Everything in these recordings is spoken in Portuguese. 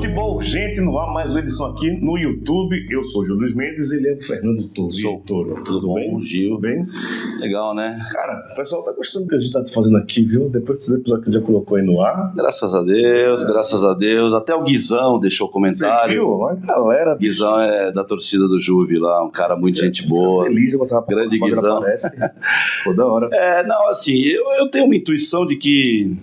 Futebol Urgente no ar, mais uma edição aqui no YouTube. Eu sou o Júlio Luiz Mendes e ele é o Fernando Toro. Sou. Toro. Tudo bom, bem? Gil? Tudo bem? Legal, né? Cara, o pessoal tá gostando do que a gente tá fazendo aqui, viu? Depois desses episódios que a gente já colocou aí no ar. Graças a Deus. Até o Guizão deixou comentário. Você viu? A galera... Guizão é da torcida do Juve lá, um cara muito gente boa. Feliz de você Grande Guizão. Toda hora. Não, assim, eu tenho uma intuição de que...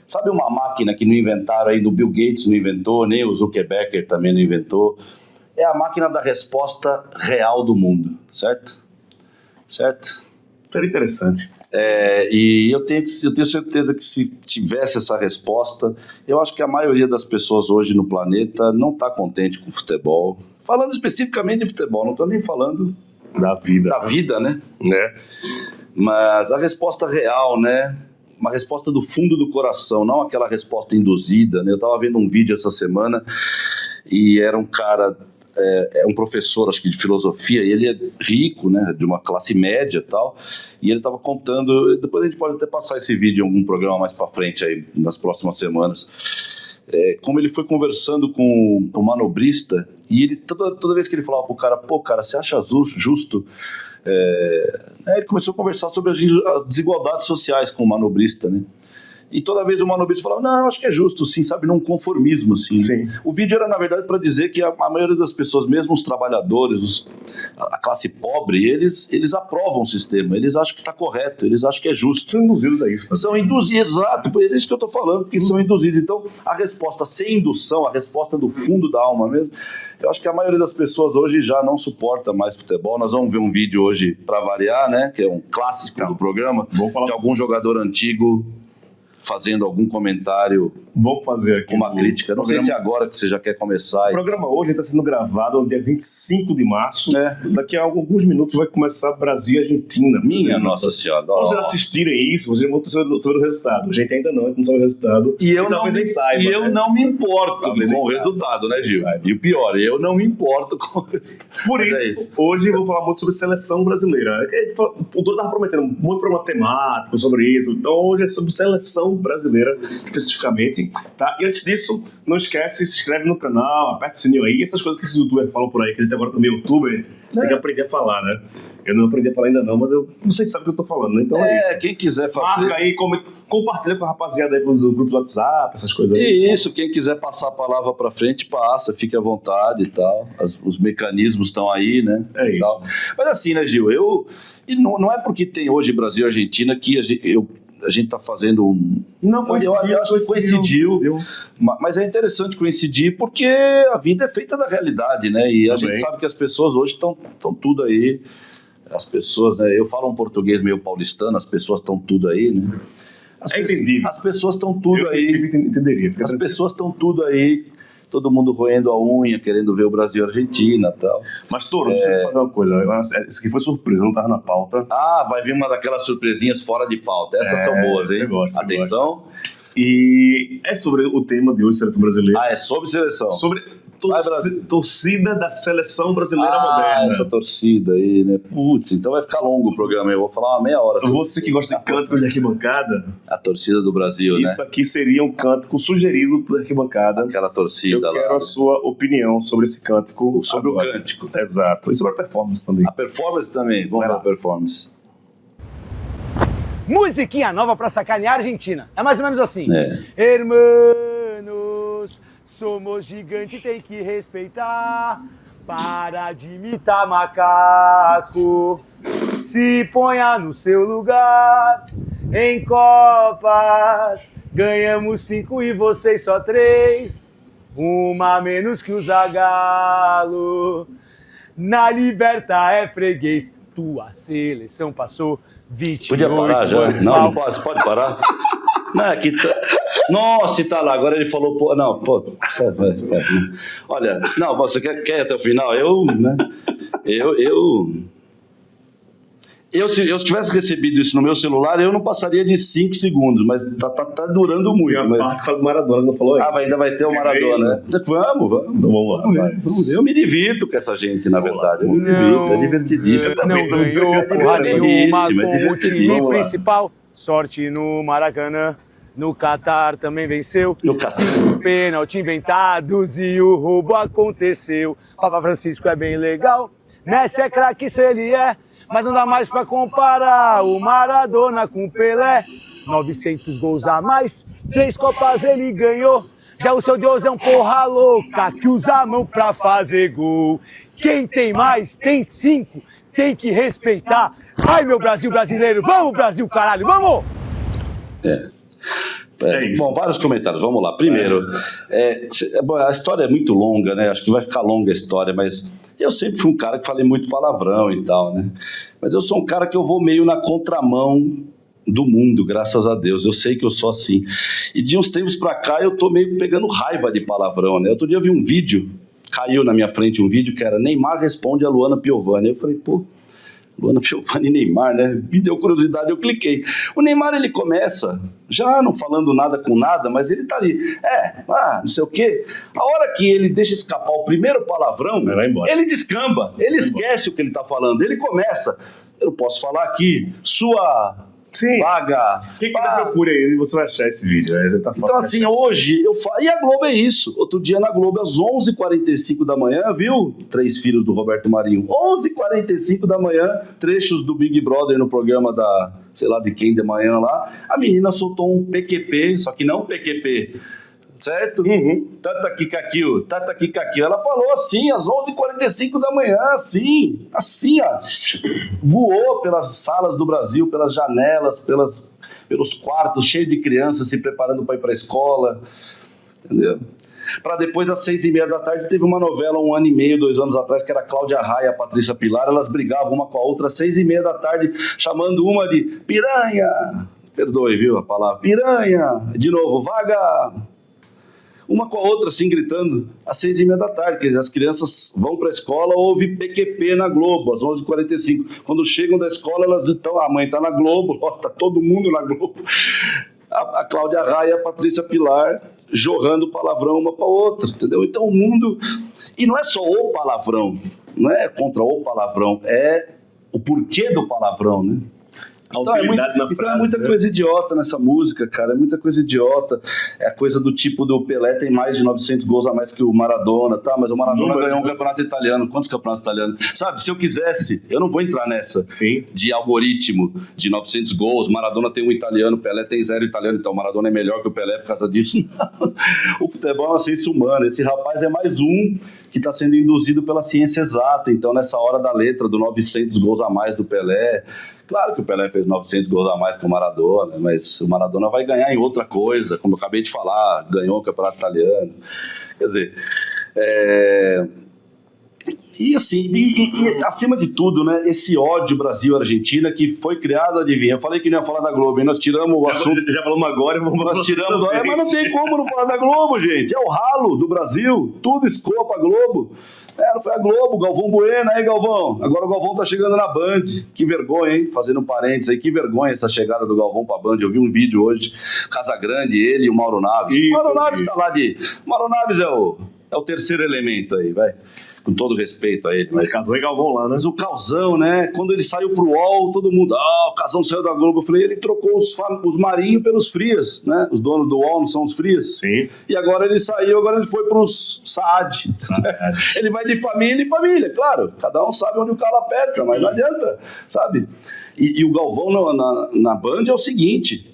Sabe uma máquina que não inventaram aí, do Bill Gates não inventou, nem o Zuckerberg também não inventou? É a máquina da resposta real do mundo, certo? Seria interessante. E eu tenho certeza que se tivesse essa resposta, eu acho que a maioria das pessoas hoje no planeta não está contente com o futebol. Falando especificamente de futebol, não estou nem falando Da vida, né? É. Mas a resposta real, né? Uma resposta do fundo do coração, não aquela resposta induzida, né? Eu estava vendo um vídeo essa semana e era um cara, um professor, acho que de filosofia, e ele é rico, né? De uma classe média e tal, e ele estava contando, depois a gente pode até passar esse vídeo em algum programa mais para frente aí, nas próximas semanas, como ele foi conversando com o manobrista, e ele, toda vez que ele falava pro cara, pô, cara, você acha justo... ele começou a conversar sobre as desigualdades sociais com o manobrista, né? E toda vez o manobrista falava, não, eu acho que é justo, sim, sabe, num conformismo, assim. Sim. O vídeo era, na verdade, para dizer que a maioria das pessoas, mesmo os trabalhadores, a classe pobre, eles aprovam o sistema, eles acham que está correto, eles acham que é justo. São induzidos a isso. Tá? São induzidos, exato, é isso que eu estou falando, que são induzidos. Então, a resposta sem indução, a resposta do fundo da alma mesmo, eu acho que a maioria das pessoas hoje já não suporta mais futebol. Nós vamos ver um vídeo hoje para variar, né? Que é um clássico do programa, de algum jogador antigo fazendo algum comentário. Vamos fazer aqui uma crítica. Não sei se é agora que você já quer começar. O programa hoje está sendo gravado no dia 25 de março. Daqui a alguns minutos vai começar Brasil e Argentina. Minha Nossa Senhora. Se vocês assistirem isso, vocês vão saber o resultado. A gente ainda não sabe o resultado. E eu não me importo com o resultado, né, Gil? E o pior, eu não me importo com o resultado. Por isso, hoje eu vou falar muito sobre seleção brasileira. O Doro estava prometendo muito programa temático sobre isso. Então hoje é sobre seleção brasileira, especificamente. Tá? E antes disso, não esquece, se inscreve no canal, aperta o sininho aí, essas coisas que esses youtubers falam por aí, que a gente agora também é youtuber, tem que aprender a falar, né? Eu não aprendi a falar ainda não, mas vocês sabem o que eu tô falando, né? Então é isso. Quem quiser fazer... Marca aí, compartilha com a rapaziada aí do grupo do WhatsApp, essas coisas aí. Isso, quem quiser passar a palavra pra frente, passa, fique à vontade e tal. Os mecanismos estão aí, né? É isso. Tal. Mas assim, né, Gil, não é porque tem hoje Brasil e Argentina que a gente está fazendo um... Não, eu acho que coincidiu. Mas é interessante coincidir porque a vida é feita da realidade, né? E a gente sabe que as pessoas hoje estão tudo aí. As pessoas, né? Eu falo um português meio paulistano, as pessoas estão tudo aí, né? Entendível. As pessoas estão tudo aí. Entenderia. As pessoas estão tudo aí. Todo mundo roendo a unha, querendo ver o Brasil e a Argentina e tal. Mas, Toro, deixa eu fazer uma coisa. Isso aqui foi surpresa, não estava na pauta. Vai vir uma daquelas surpresinhas fora de pauta. Essas são boas, hein? Atenção. E é sobre o tema de hoje, seleção brasileira. É sobre seleção. Sobre torcida da seleção brasileira moderna. Essa torcida aí, né? Putz, então vai ficar longo o programa. Eu vou falar uma meia hora. Você que gosta de cântico de arquibancada. A torcida do Brasil, isso, né? Isso aqui seria um cântico sugerido por arquibancada. Aquela torcida lá. Eu quero a sua opinião sobre esse cântico. Sobre o cântico. Exato. E sobre a performance também. A performance também. Vamos lá, a performance. Musiquinha nova pra sacanear a Argentina. É mais ou menos assim. Hermanos, somos gigantes, tem que respeitar. Para de imitar macaco. Se ponha no seu lugar. Em Copas, ganhamos 5 e vocês só 3. Uma a menos que o Zagallo. Na Liberta é freguês. Tua seleção passou 28. Podia parar já? Não pode parar? Não, aqui tá... Nossa, tá lá, agora ele falou... Olha, não, você quer até o final? Se eu tivesse recebido isso no meu celular, eu não passaria de 5 segundos, mas tá durando muito. Tem uma parte do Maradona que não falou aí. Ainda vai ter o Maradona, né? Vamos. Então vamos lá. Eu me divirto com essa gente, na verdade. Eu me divirto, é divertidíssimo. Não ganhou porra nenhuma com o time principal. Sorte no Maracanã. No Catar também venceu. No Catar. 5 pênalti inventados e o roubo aconteceu. Papa Francisco é bem legal. Messi é craque, se ele é. Mas não dá mais pra comparar o Maradona com o Pelé. 900 gols a mais, 3 Copas ele ganhou. Já o seu Deus é um porra louca que usa a mão pra fazer gol. Quem tem mais, tem 5, tem que respeitar. Ai, meu Brasil brasileiro, vamos Brasil, caralho, vamos! Bom, vários comentários, vamos lá. Primeiro, a história é muito longa, né? Acho que vai ficar longa a história, mas eu sempre fui um cara que falei muito palavrão e tal, né? Mas eu sou um cara que eu vou meio na contramão do mundo, graças a Deus. Eu sei que eu sou assim. E de uns tempos pra cá eu tô meio pegando raiva de palavrão, né? Outro dia eu vi um vídeo, caiu na minha frente um vídeo que era Neymar responde a Luana Piovani. Eu falei, pô, Luana Piovani e Neymar, né? Me deu curiosidade, eu cliquei. O Neymar, ele começa, já não falando nada com nada, mas ele tá ali, não sei o quê. A hora que ele deixa escapar o primeiro palavrão, ele descamba, ele esquece o que ele tá falando, ele começa, eu posso falar aqui, sua... Sim. Vaga. Quem que procura aí e você vai achar esse vídeo? Tá então, assim, hoje eu falo. E a Globo é isso. Outro dia na Globo, às 11h45 da manhã, viu? 3 filhos do Roberto Marinho. 11h45 da manhã, trechos do Big Brother no programa da, sei lá de quem de manhã lá. A menina soltou um PQP, só que não PQP. Certo? Tata Kikakio. Ela falou assim, às 11h45 da manhã, assim, ó. Voou pelas salas do Brasil, pelas janelas, pelos quartos, cheio de crianças se preparando para ir para a escola. Entendeu? Para depois, às 6h30 da tarde, teve uma novela 1 ano e meio, 2 anos atrás, que era Cláudia Raia e a Patrícia Pilar. Elas brigavam uma com a outra às 6h30 da tarde, chamando uma de piranha. Perdoe, viu, a palavra. Piranha. De novo, vaga. Uma com a outra, assim, gritando, às 6h30 da tarde, quer dizer, as crianças vão para a escola, houve PQP na Globo, às 11h45. Quando chegam da escola, elas estão, a mãe está na Globo, está todo mundo na Globo. A Cláudia Raia e a Patrícia Pilar jorrando palavrão uma para a outra, entendeu? Então o mundo... E não é só o palavrão, não é contra o palavrão, é o porquê do palavrão, né? Então é muita coisa idiota nessa música, cara, é muita coisa idiota. É a coisa do tipo do Pelé tem mais de 900 gols a mais que o Maradona, tá? Mas o Maradona ganhou um campeonato italiano. Quantos campeonatos italianos? Sabe, se eu quisesse, eu não vou entrar nessa de algoritmo de 900 gols. Maradona tem um italiano, Pelé tem 0 italiano, então o Maradona é melhor que o Pelé por causa disso. O futebol é uma ciência humana. Esse rapaz é mais um que está sendo induzido pela ciência exata. Então, nessa hora da letra do 900 gols a mais do Pelé, claro que o Pelé fez 900 gols a mais que o Maradona, mas o Maradona vai ganhar em outra coisa, como eu acabei de falar, ganhou o campeonato italiano. Quer dizer, e assim, e acima de tudo, né, esse ódio Brasil-Argentina que foi criado, adivinha, eu falei que não ia falar da Globo, hein? Nós tiramos o assunto. Já falamos agora, nós tiramos do... mas não tem como não falar da Globo, gente, é o ralo do Brasil, tudo escoa pra Globo. Não foi a Globo, Galvão Bueno, aí Galvão, agora o Galvão tá chegando na Band, que vergonha, hein, fazendo um parênteses aí, que vergonha essa chegada do Galvão pra Band, eu vi um vídeo hoje, Casagrande, ele e o Mauro Naves. O Mauro Naves tá lá Mauro Naves é o terceiro elemento aí, vai. Com todo respeito a ele. Mas Casão e Galvão lá, né? Mas o Calzão, né? Quando ele saiu pro UOL, todo mundo... o Calzão saiu da Globo. Eu falei, ele trocou os Marinho pelos Frias, né? Os donos do UOL não são os Frias. Sim. E agora ele saiu, agora ele foi pros Saad. Ele vai de família em família, claro. Cada um sabe onde o calo aperta, mas não adianta, sabe? E o Galvão na Band é o seguinte...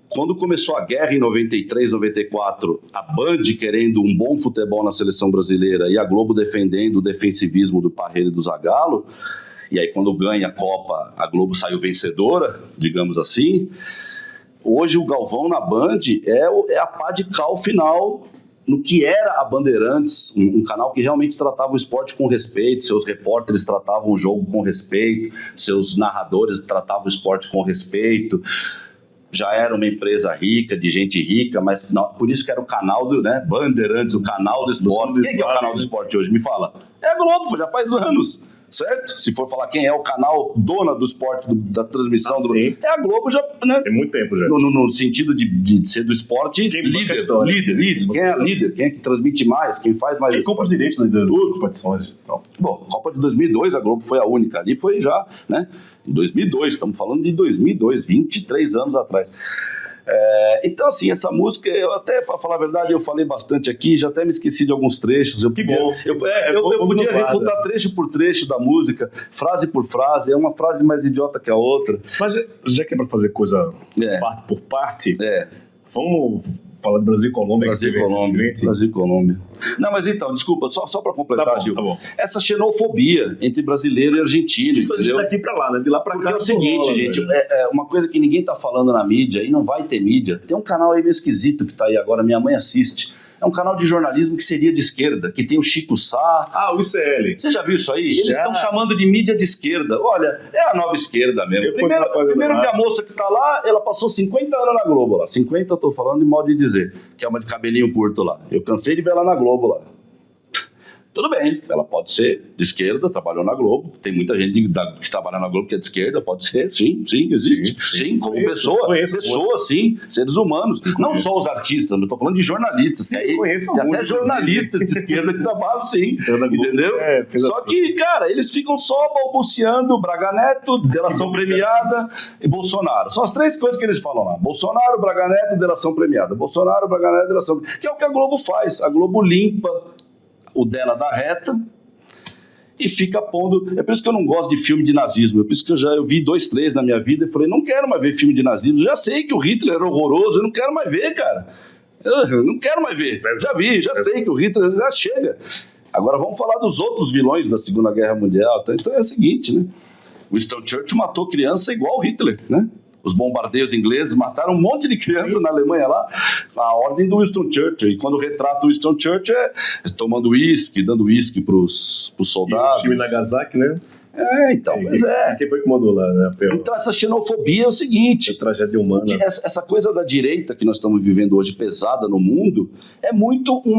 Quando começou a guerra em 93, 94, a Band querendo um bom futebol na seleção brasileira e a Globo defendendo o defensivismo do Parreira e do Zagallo, e aí quando ganha a Copa, a Globo saiu vencedora, digamos assim, hoje o Galvão na Band é a pá de cal final no que era a Bandeirantes, um canal que realmente tratava o esporte com respeito, seus repórteres tratavam o jogo com respeito, seus narradores tratavam o esporte com respeito. Já era uma empresa rica, de gente rica, mas não, por isso que era o canal do, né, Bandeirantes, o canal do esporte. Quem é o canal do esporte hoje? Me fala. É a Globo, já faz anos, certo? Se for falar quem é o canal dona do esporte, da transmissão do Brasil, é a Globo já, né? Tem muito tempo já. No sentido de ser do esporte, líder, isso. Quem é líder? Quem é que transmite mais? Quem faz mais? Quem compra os direitos das competições e tal. Bom, Copa de 2002, a Globo foi a única. Ali foi já, né? Em 2002, estamos falando de 2002, 23 anos atrás. Então, assim, essa música, eu até, para falar a verdade, eu falei bastante aqui, já até me esqueci de alguns trechos. Eu podia, bom. eu podia refutar trecho por trecho da música, frase por frase, é uma frase mais idiota que a outra. Mas já que é pra fazer coisa parte por parte, vamos falar de Brasil e Colômbia. Brasil e Colômbia. Não, mas então, desculpa, só para completar, Tá bom, Gil. tá bom. Essa xenofobia entre brasileiro e argentino, Isso entendeu? daqui pra lá, né? De lá pra cá. Porque é o seguinte, gente, uma coisa que ninguém tá falando na mídia, e não vai ter mídia, tem um canal aí meio esquisito que tá aí agora, minha mãe assiste. É um canal de jornalismo que seria de esquerda, que tem o Chico Sá. O ICL. Você já viu isso aí? Já. Eles estão chamando de mídia de esquerda. Olha, é a nova esquerda mesmo. Primeiro que a moça que tá lá, ela passou 50 anos na Globo lá. 50 eu tô falando de modo de dizer, que é uma de cabelinho curto lá. Eu cansei de ver ela na Globo lá. Tudo bem, ela pode ser de esquerda, trabalhou na Globo. Tem muita gente que trabalha na Globo que é de esquerda, pode ser, sim, existe. Sim, como pessoa, sim, seres humanos. Não só os artistas, eu estou falando de jornalistas, que aí tem até jornalistas de esquerda que trabalham, sim, entendeu? Só que, cara, eles ficam só balbuciando Braga Neto, delação premiada e Bolsonaro. São as três coisas que eles falam lá. Bolsonaro, Braga Neto, delação premiada. Bolsonaro, Braga Neto, delação premiada. Que é o que a Globo faz. A Globo limpa o dela da reta e fica pondo. É por isso que eu não gosto de filme de nazismo. É por isso que eu vi 2, 3 na minha vida e falei, não quero mais ver filme de nazismo. Já sei que o Hitler era horroroso, eu não quero mais ver, cara. Eu não quero mais ver. Já sei que o Hitler já chega. Agora vamos falar dos outros vilões da Segunda Guerra Mundial. Então é o seguinte, né? Winston Churchill matou criança igual o Hitler, né? Os bombardeios ingleses mataram um monte de criança na Alemanha lá, a ordem do Winston Churchill. E quando retrata o Winston Churchill é tomando uísque, dando uísque pros soldados. E o Nagasaki, né? Então, pois é. Quem foi que mandou lá, né? Então essa xenofobia é o seguinte. A tragédia humana. Essa coisa da direita que nós estamos vivendo hoje, pesada no mundo, é muito um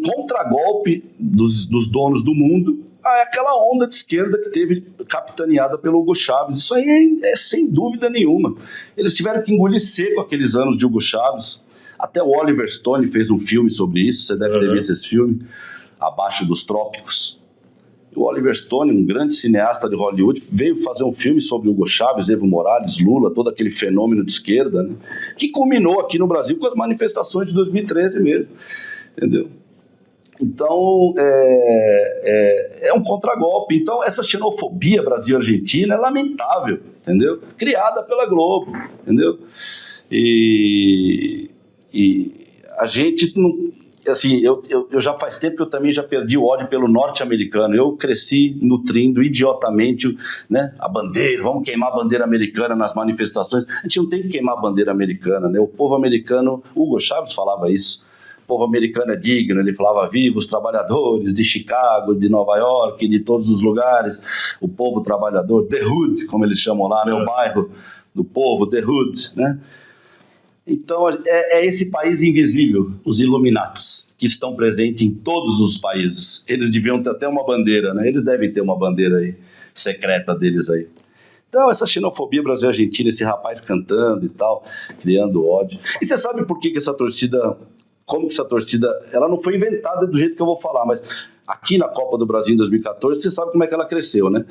contragolpe dos donos do mundo a aquela onda de esquerda que teve capitaneada pelo Hugo Chávez. Isso aí é sem dúvida nenhuma. Eles tiveram que engolir seco aqueles anos de Hugo Chávez. Até o Oliver Stone fez um filme sobre isso, você deve ter visto esse filme, Abaixo dos Trópicos. O Oliver Stone, um grande cineasta de Hollywood, veio fazer um filme sobre Hugo Chávez, Evo Morales, Lula, todo aquele fenômeno de esquerda, né? Que culminou aqui no Brasil com as manifestações de 2013 mesmo, entendeu? Então, é um contragolpe. Então, essa xenofobia Brasil-Argentina é lamentável, entendeu? Criada pela Globo, entendeu? E a gente não... Assim, eu já faz tempo que eu também já perdi o ódio pelo norte-americano. Eu cresci nutrindo idiotamente, né, a bandeira, vamos queimar a bandeira americana nas manifestações. A gente não tem que queimar a bandeira americana, né? O povo americano, Hugo Chávez falava isso. O povo americano é digno, ele falava viva os trabalhadores de Chicago, de Nova York, de todos os lugares, o povo trabalhador, the hood, como eles chamam lá, né, o bairro do povo, the hood, né? Então é esse país invisível, os Illuminatis, que estão presentes em todos os países. Eles deviam ter até uma bandeira, né? Eles devem ter uma bandeira aí, secreta deles aí. Então, essa xenofobia Brasil-Argentina, esse rapaz cantando e tal, criando ódio. E você sabe por que essa torcida... Como que essa torcida, ela não foi inventada do jeito que eu vou falar, mas aqui na Copa do Brasil em 2014, você sabe como é que ela cresceu, né?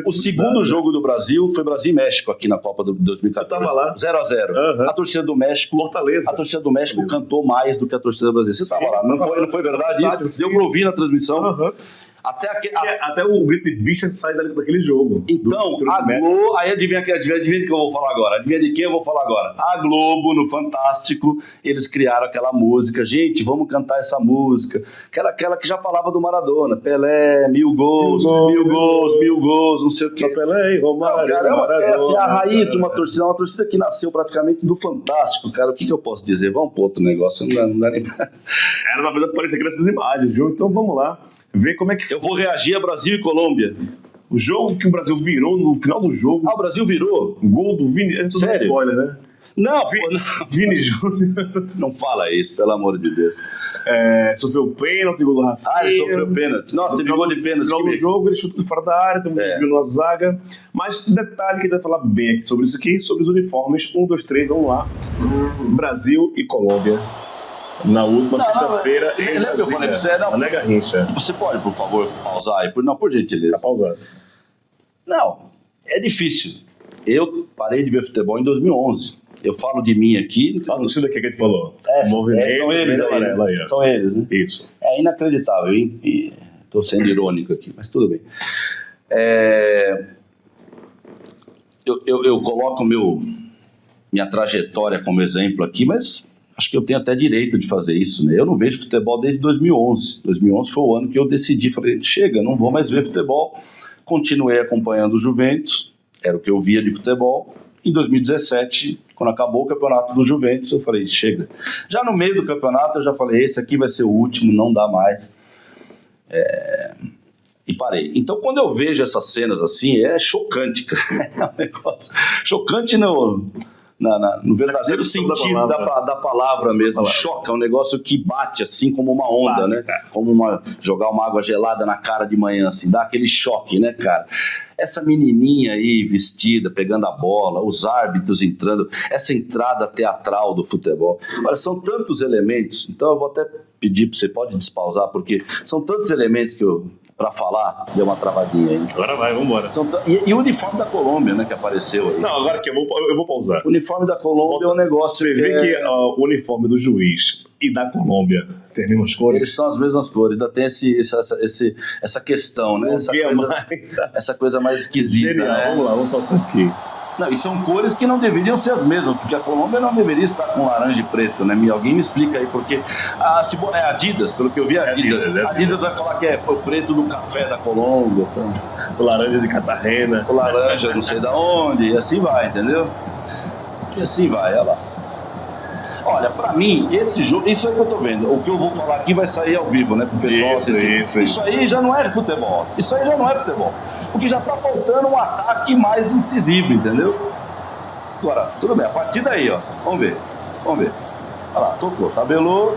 O segundo jogo do Brasil foi Brasil e México aqui na Copa do 2014. Eu tava lá. 0-0. A torcida do México... Fortaleza. A torcida do México cantou mais do que a torcida brasileira. Você estava lá, não foi verdade isso? Deu pra ouvir na transmissão? Até o grito de bicha sai daquele jogo. Então, a Globo... Aí adivinha de que eu vou falar agora? Adivinha de quem eu vou falar agora? A Globo, no Fantástico, eles criaram aquela música. Gente, vamos cantar essa música. Aquela que já falava do Maradona. Pelé, 1000 gols, 1000 gols, não sei o quê. Só Pelé e Romário. Cara, essa é a raiz de uma torcida que nasceu praticamente do Fantástico, cara. O que eu posso dizer? Vamos pro outro negócio. Não dá nem pra... Era uma coisa que parecia nessas imagens, viu? Então vamos lá. Ver como é que... Eu vou reagir a Brasil e Colômbia. O jogo que o Brasil virou no final do jogo. O Brasil virou? Gol do Vini. Sério? Spoiler, né? Não, Vini Júnior. Não fala isso, pelo amor de Deus. Sofreu pênalti, gol do Rafinha. Ele sofreu pênalti. Nossa, teve gol de pênalti. No final do jogo, ele chutou de fora da área, tem um desvio na zaga. Mas detalhe que a gente vai falar bem aqui sobre isso aqui, sobre os uniformes. 1, 2, 3, vamos lá. Brasil e Colômbia. Na última sexta-feira, lembra que eu falei pra você? Não, na Garrincha. Você pode, por favor, pausar aí? Por gentileza. Tá pausado. Não, é difícil. Eu parei de ver futebol em 2011. Eu falo de mim aqui. A torcida que a gente falou. Movimento, são eles, amarelo aí, ó. São eles, né? Isso. É inacreditável, hein? Estou sendo irônico aqui, mas tudo bem. Eu coloco minha trajetória como exemplo aqui, mas acho que eu tenho até direito de fazer isso, né? Eu não vejo futebol desde 2011. 2011 foi o ano que eu decidi, falei, chega, não vou mais ver futebol. Continuei acompanhando o Juventus, era o que eu via de futebol. Em 2017, quando acabou o campeonato do Juventus, eu falei, chega. Já no meio do campeonato, eu já falei, esse aqui vai ser o último, não dá mais. E parei. Então, quando eu vejo essas cenas assim, é chocante, cara. É um negócio chocante no verdadeiro sentido da palavra mesmo. Choca, é um negócio que bate assim como uma onda, né? Como jogar uma água gelada na cara de manhã, assim, dá aquele choque, né, cara? Essa menininha aí vestida, pegando a bola, os árbitros entrando, essa entrada teatral do futebol. Olha, são tantos elementos, então eu vou até pedir para você, pode despausar, porque são tantos elementos que para falar, deu uma travadinha aí. Agora vai, vambora. E o uniforme da Colômbia, né, que apareceu aí. Não, agora que eu vou pausar. O uniforme da Colômbia é um negócio. Você vê que o uniforme do juiz e da Colômbia tem as mesmas cores? Eles são as mesmas cores, ainda tem essa questão, né? Essa coisa mais esquisita. Genial, né? Vamos lá, vamos soltar aqui. Não, e são cores que não deveriam ser as mesmas, porque a Colômbia não deveria estar com laranja e preto, né? Alguém me explica aí, porque é Adidas, pelo que eu vi, Adidas vai falar que é o preto do café da Colômbia, então, O laranja de Cartagena. o laranja não sei da onde, e assim vai, entendeu? E assim vai, olha lá. Olha, pra mim, esse jogo, isso aí que eu tô vendo, o que eu vou falar aqui vai sair ao vivo, né, pro pessoal assistir. Isso aí já não é futebol. Isso aí já não é futebol. Porque já tá faltando um ataque mais incisivo, entendeu? Agora, tudo bem, a partir daí, ó, vamos ver. Olha lá, tocou, tabelou.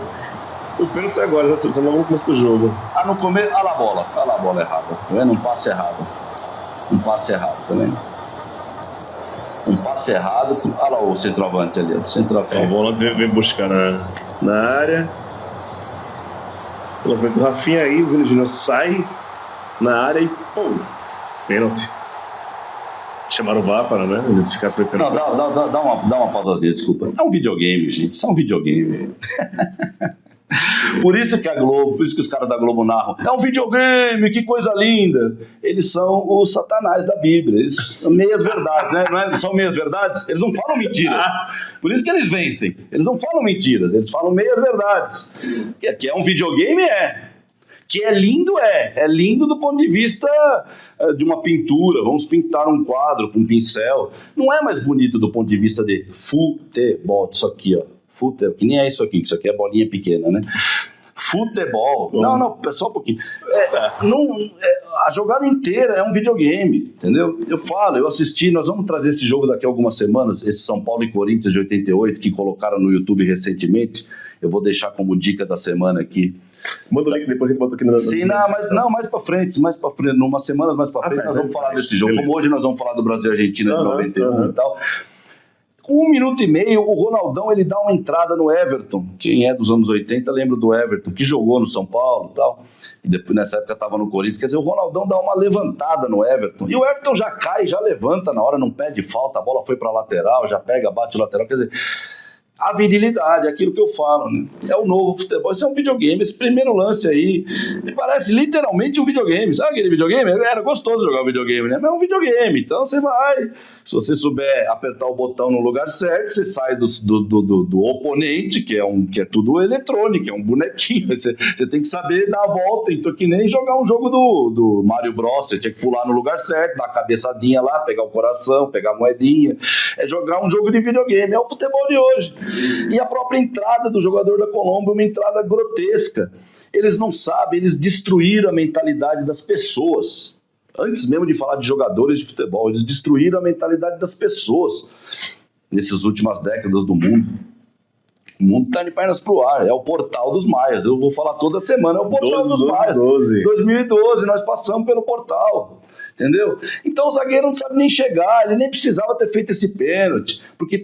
O pênalti é agora, você não no começo do jogo. No começo, olha lá a bola errada, tá vendo? Um passe errado, tá vendo? Um passe errado, olha lá o centroavante ali, o centroavante. O volante vem buscar na área. O lançamento do Rafinha aí, o Vini Júnior sai na área e pum, pênalti. Chamaram o VAR para, né? Identificar se foi pênalti. Não, dá uma pausazinha, desculpa. É um videogame, gente, isso é um videogame. Por isso que os caras da Globo narram, é um videogame, que coisa linda. Eles são os satanás da Bíblia, eles são meias verdades, né? Não são meias verdades? Eles não falam mentiras. Por isso que eles vencem. Eles não falam mentiras, eles falam meias verdades. Que é um videogame, que é lindo, é lindo do ponto de vista de uma pintura. Vamos pintar um quadro com um pincel. Não é mais bonito do ponto de vista de futebol. Isso aqui, ó. Futebol, que nem é isso aqui, que isso aqui é bolinha pequena, né? Futebol. Não, só um pouquinho. A jogada inteira é um videogame, entendeu? Eu assisti, nós vamos trazer esse jogo daqui a algumas semanas, esse São Paulo e Corinthians de 88, que colocaram no YouTube recentemente. Eu vou deixar como dica da semana aqui. Manda o link, depois a gente bota aqui na... Sim, mais pra frente, umas semanas mais pra frente, nós vamos falar desse jogo. Como hoje nós vamos falar do Brasil e Argentina de 91 e tal. Com 1 minuto e meio, o Ronaldão ele dá uma entrada no Everton. Quem é dos anos 80 lembra do Everton, que jogou no São Paulo e tal. E depois, nessa época, estava no Corinthians. Quer dizer, o Ronaldão dá uma levantada no Everton. E o Everton já cai, já levanta na hora, não pede falta. A bola foi para lateral, já pega, bate o lateral. Quer dizer, a virilidade, aquilo que eu falo, né? É o novo futebol. Isso é um videogame. Esse primeiro lance aí me parece literalmente um videogame. Sabe aquele videogame? Era gostoso jogar o videogame, né? Mas é um videogame. Então você vai. Se você souber apertar o botão no lugar certo, você sai do oponente, que é tudo eletrônico, é um bonequinho. Você tem que saber dar a volta. Então, que nem jogar um jogo do Mario Bros. Você tinha que pular no lugar certo, dar a cabeçadinha lá, pegar o coração, pegar a moedinha. É jogar um jogo de videogame. É o futebol de hoje. E a própria entrada do jogador da Colômbia é uma entrada grotesca. Eles não sabem, eles destruíram a mentalidade das pessoas. Antes mesmo de falar de jogadores de futebol, eles destruíram a mentalidade das pessoas nessas últimas décadas do mundo. O mundo está de pernas pro ar, é o portal dos maias. Eu vou falar toda semana, é o portal dos maias. 2012, nós passamos pelo portal. Entendeu? Então o zagueiro não sabe nem chegar, ele nem precisava ter feito esse pênalti, porque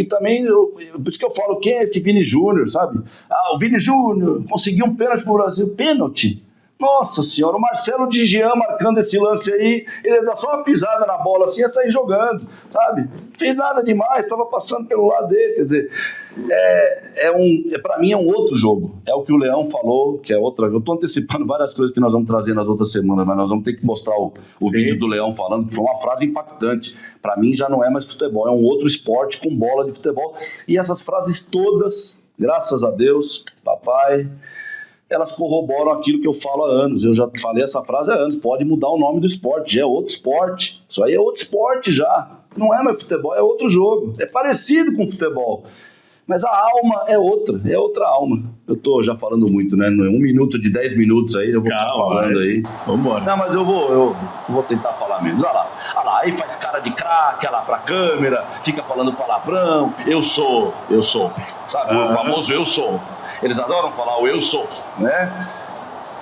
também, por isso que eu falo, quem é esse Vini Júnior, sabe? O Vini Júnior conseguiu um pênalti pro Brasil. Pênalti? Nossa senhora, o Marcelo de Jean marcando esse lance aí, ele ia dar só uma pisada na bola assim, ia sair jogando, sabe? Não fez nada demais, estava passando pelo lado dele, quer dizer, pra mim é um outro jogo. É o que o Leão falou, que é outra. Eu tô antecipando várias coisas que nós vamos trazer nas outras semanas, mas nós vamos ter que mostrar o vídeo do Leão falando, que foi uma frase impactante. Pra mim já não é mais futebol, é um outro esporte com bola de futebol. E essas frases todas, graças a Deus, papai, elas corroboram aquilo que eu falo há anos. Eu já falei essa frase há anos. Pode mudar o nome do esporte, já é outro esporte. Isso aí é outro esporte já. Não é mais futebol, é outro jogo. É parecido com futebol. Mas a alma é outra alma. Eu tô já falando muito, né? 1 minuto de 10 minutos aí, eu vou ficar falando aí. Vambora. Não, mas eu vou tentar falar menos. Olha lá, aí faz cara de craque, olha lá pra câmera, fica falando palavrão. Eu sou, sabe? O famoso eu sou. Eles adoram falar o eu sou, né?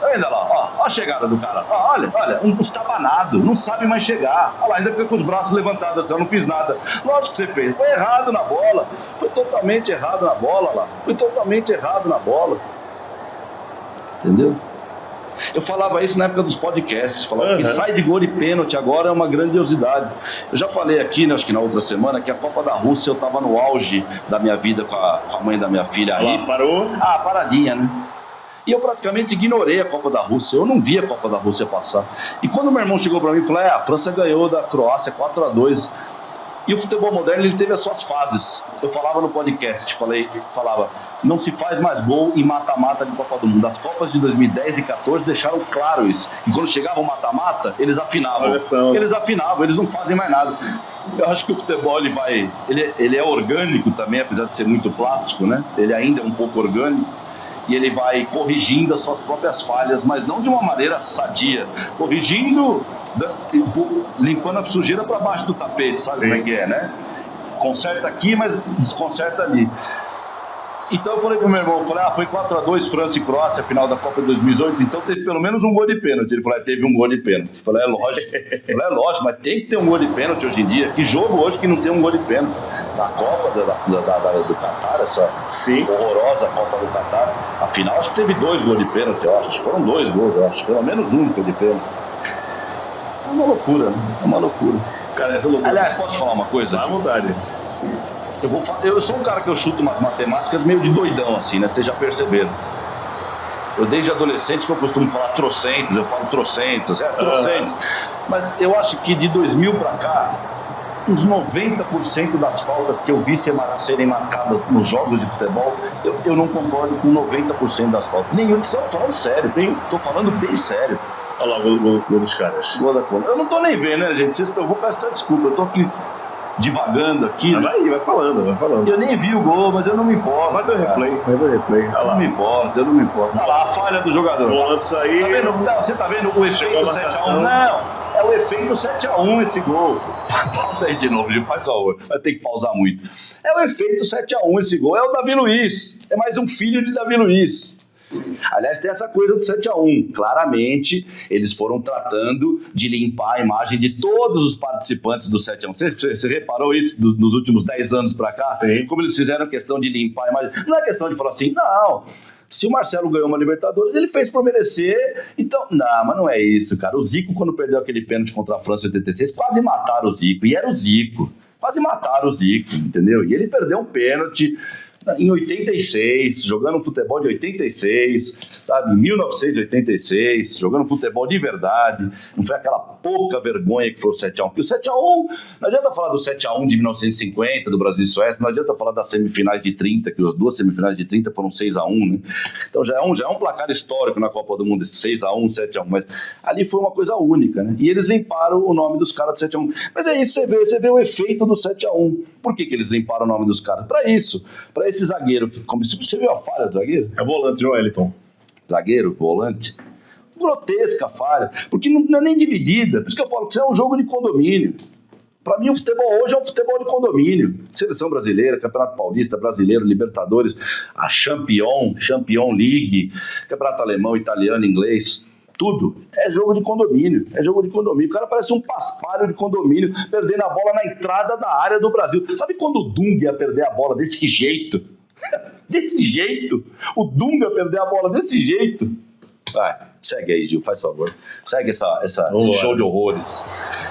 Ainda lá, ó a chegada do cara. Ó, olha, um estabanado, não sabe mais chegar. Olha lá, ainda fica com os braços levantados assim, eu não fiz nada. Lógico que você fez, foi errado na bola. Foi totalmente errado na bola lá. Foi totalmente errado na bola. Entendeu? Eu falava isso na época dos podcasts, falava que sai de gol e pênalti agora é uma grandiosidade. Eu já falei aqui, né, acho que na outra semana, que a Copa da Rússia eu tava no auge da minha vida com a mãe da minha filha aí. Parou? Paradinha, né? E eu praticamente ignorei a Copa da Rússia, eu não vi a Copa da Rússia passar. E quando meu irmão chegou pra mim e falou, a França ganhou da Croácia 4-2. E o futebol moderno, ele teve as suas fases. Eu falava no podcast, falava, não se faz mais gol em mata-mata de Copa do Mundo. As Copas de 2010 e 14 deixaram claro isso. E quando chegava o mata-mata, eles afinavam. Eles não fazem mais nada. Eu acho que o futebol, ele é orgânico também, apesar de ser muito plástico, né? Ele ainda é um pouco orgânico. E ele vai corrigindo as suas próprias falhas, mas não de uma maneira sadia. Corrigindo, limpando a sujeira para baixo do tapete, sabe como é que é, né? Conserta aqui, mas desconcerta ali. Então eu falei pro meu irmão, foi 4-2 França e Croácia, final da Copa de 2018, então teve pelo menos um gol de pênalti. Ele falou, teve um gol de pênalti. Eu falei, é lógico, mas tem que ter um gol de pênalti hoje em dia. Que jogo hoje que não tem um gol de pênalti? Na Copa do Catar, essa horrorosa Copa do Catar, a final acho que teve 2 gols de pênalti, eu acho. Foram 2 gols, eu acho. Pelo menos um foi de pênalti. É uma loucura, né? É uma loucura. Cara, essa loucura. Aliás, posso falar uma coisa? Dá vontade. Eu sou um cara que eu chuto umas matemáticas meio de doidão, assim, né? Vocês já perceberam. Eu desde adolescente que eu costumo falar trocentos, eu falo trocentos. Mas eu acho que de 2000 pra cá, uns 90% das faltas que eu vi serem marcadas nos jogos de futebol, eu não concordo com 90% das faltas. Nenhum, estou falando sério. Sim. Tô falando bem sério. Olha lá o gol dos caras. Gol da conta. Eu não tô nem vendo, né, gente? Eu vou prestar desculpa, eu tô aqui divagando aqui. Vai falando. Eu nem vi o gol, mas eu não me importo. Vai ter replay. Eu não me importo. Olha lá, a falha do jogador. Antes aí. Tá vendo? Não, você tá vendo o efeito 7-1? Não, é o efeito 7-1 esse gol. Pausa aí de novo, faz favor. Vai ter que pausar muito. É o efeito 7-1 esse gol. É o Davi Luiz. É mais um filho de Davi Luiz. Aliás, tem essa coisa do 7-1. Claramente, eles foram tratando de limpar a imagem de todos os participantes do 7-1. Você reparou isso nos últimos 10 anos pra cá? Sim. Como eles fizeram questão de limpar a imagem. Não é questão de falar assim, não, se o Marcelo ganhou uma Libertadores, ele fez por merecer. Então, não, mas não é isso, cara. O Zico, quando perdeu aquele pênalti contra a França em 86, quase mataram o Zico. E era o Zico. Quase mataram o Zico, entendeu? E ele perdeu um pênalti em 86, jogando futebol de 86, sabe, em 1986, jogando futebol de verdade, não foi aquela pouca vergonha que foi o 7-1, porque o 7-1, não adianta falar do 7-1 de 1950, do Brasil e Suécia, não adianta falar das semifinais de 30, que as 2 semifinais de 30 foram 6-1, né, então já é um placar histórico na Copa do Mundo, 6-1, 7-1, mas ali foi uma coisa única, né, e eles limparam o nome dos caras do 7-1, mas é isso, você vê o efeito do 7-1, por que eles limparam o nome dos caras? Para isso, para esse zagueiro, como você viu a falha do zagueiro? É volante, Joeliton. Zagueiro, volante. Grotesca a falha, porque não é nem dividida. Por isso que eu falo que isso é um jogo de condomínio. Para mim, o futebol hoje é um futebol de condomínio. Seleção brasileira, Campeonato Paulista, Brasileiro, Libertadores, a Champion League, Campeonato Alemão, Italiano, Inglês. Tudo é jogo de condomínio, O cara parece um paspalho de condomínio, perdendo a bola na entrada da área do Brasil. Sabe quando o Dunga ia perder a bola desse jeito? Desse jeito? O Dunga ia perder a bola desse jeito? Vai. Segue aí, Gil, faz favor. Segue esse show de horrores.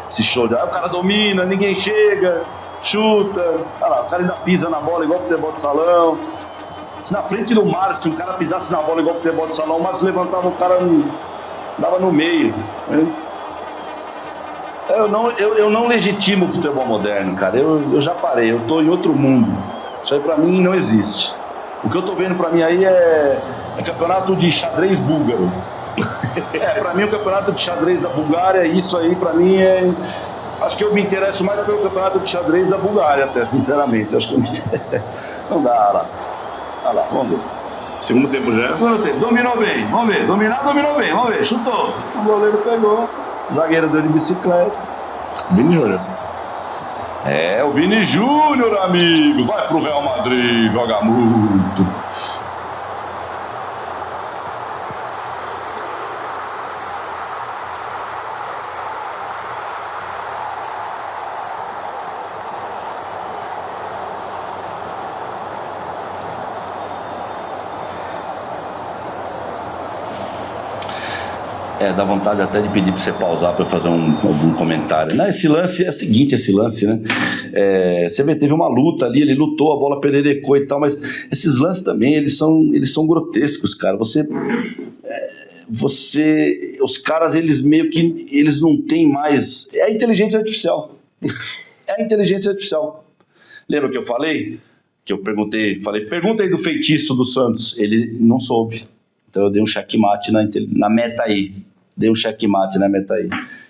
Esse show de... Aí o cara domina, ninguém chega, chuta. Olha lá, o cara ainda pisa na bola igual futebol de salão. Se na frente do Márcio, se um cara pisasse na bola igual futebol de salão, o Márcio levantava o cara, dava no meio. Né? Eu não legitimo o futebol moderno, cara. Eu já parei, eu tô em outro mundo. Isso aí pra mim não existe. O que eu tô vendo pra mim aí é campeonato de xadrez búlgaro. Pra mim o campeonato de xadrez da Bulgária, isso aí pra mim é... Acho que eu me interesso mais pelo campeonato de xadrez da Bulgária, até, sinceramente. Acho que eu me... Não dá, olha lá, vamos ver. Segundo tempo já. Segundo tempo, dominou bem, vamos ver. Dominou bem, vamos ver. Chutou. O goleiro pegou. O zagueiro deu de bicicleta. Vini Júnior. O Vini Júnior, amigo. Vai pro Real Madrid, joga muito. Dá vontade até de pedir para você pausar para fazer algum comentário. Não, esse lance é o seguinte, né? Você vê, teve uma luta ali, ele lutou, a bola pererecou e tal, mas esses lances também, eles são grotescos, cara. Os caras, eles meio que, eles não têm mais... É a inteligência artificial. Lembra que eu falei? Que eu falei, pergunta aí do feitiço do Santos. Ele não soube. Então eu dei um checkmate na meta aí.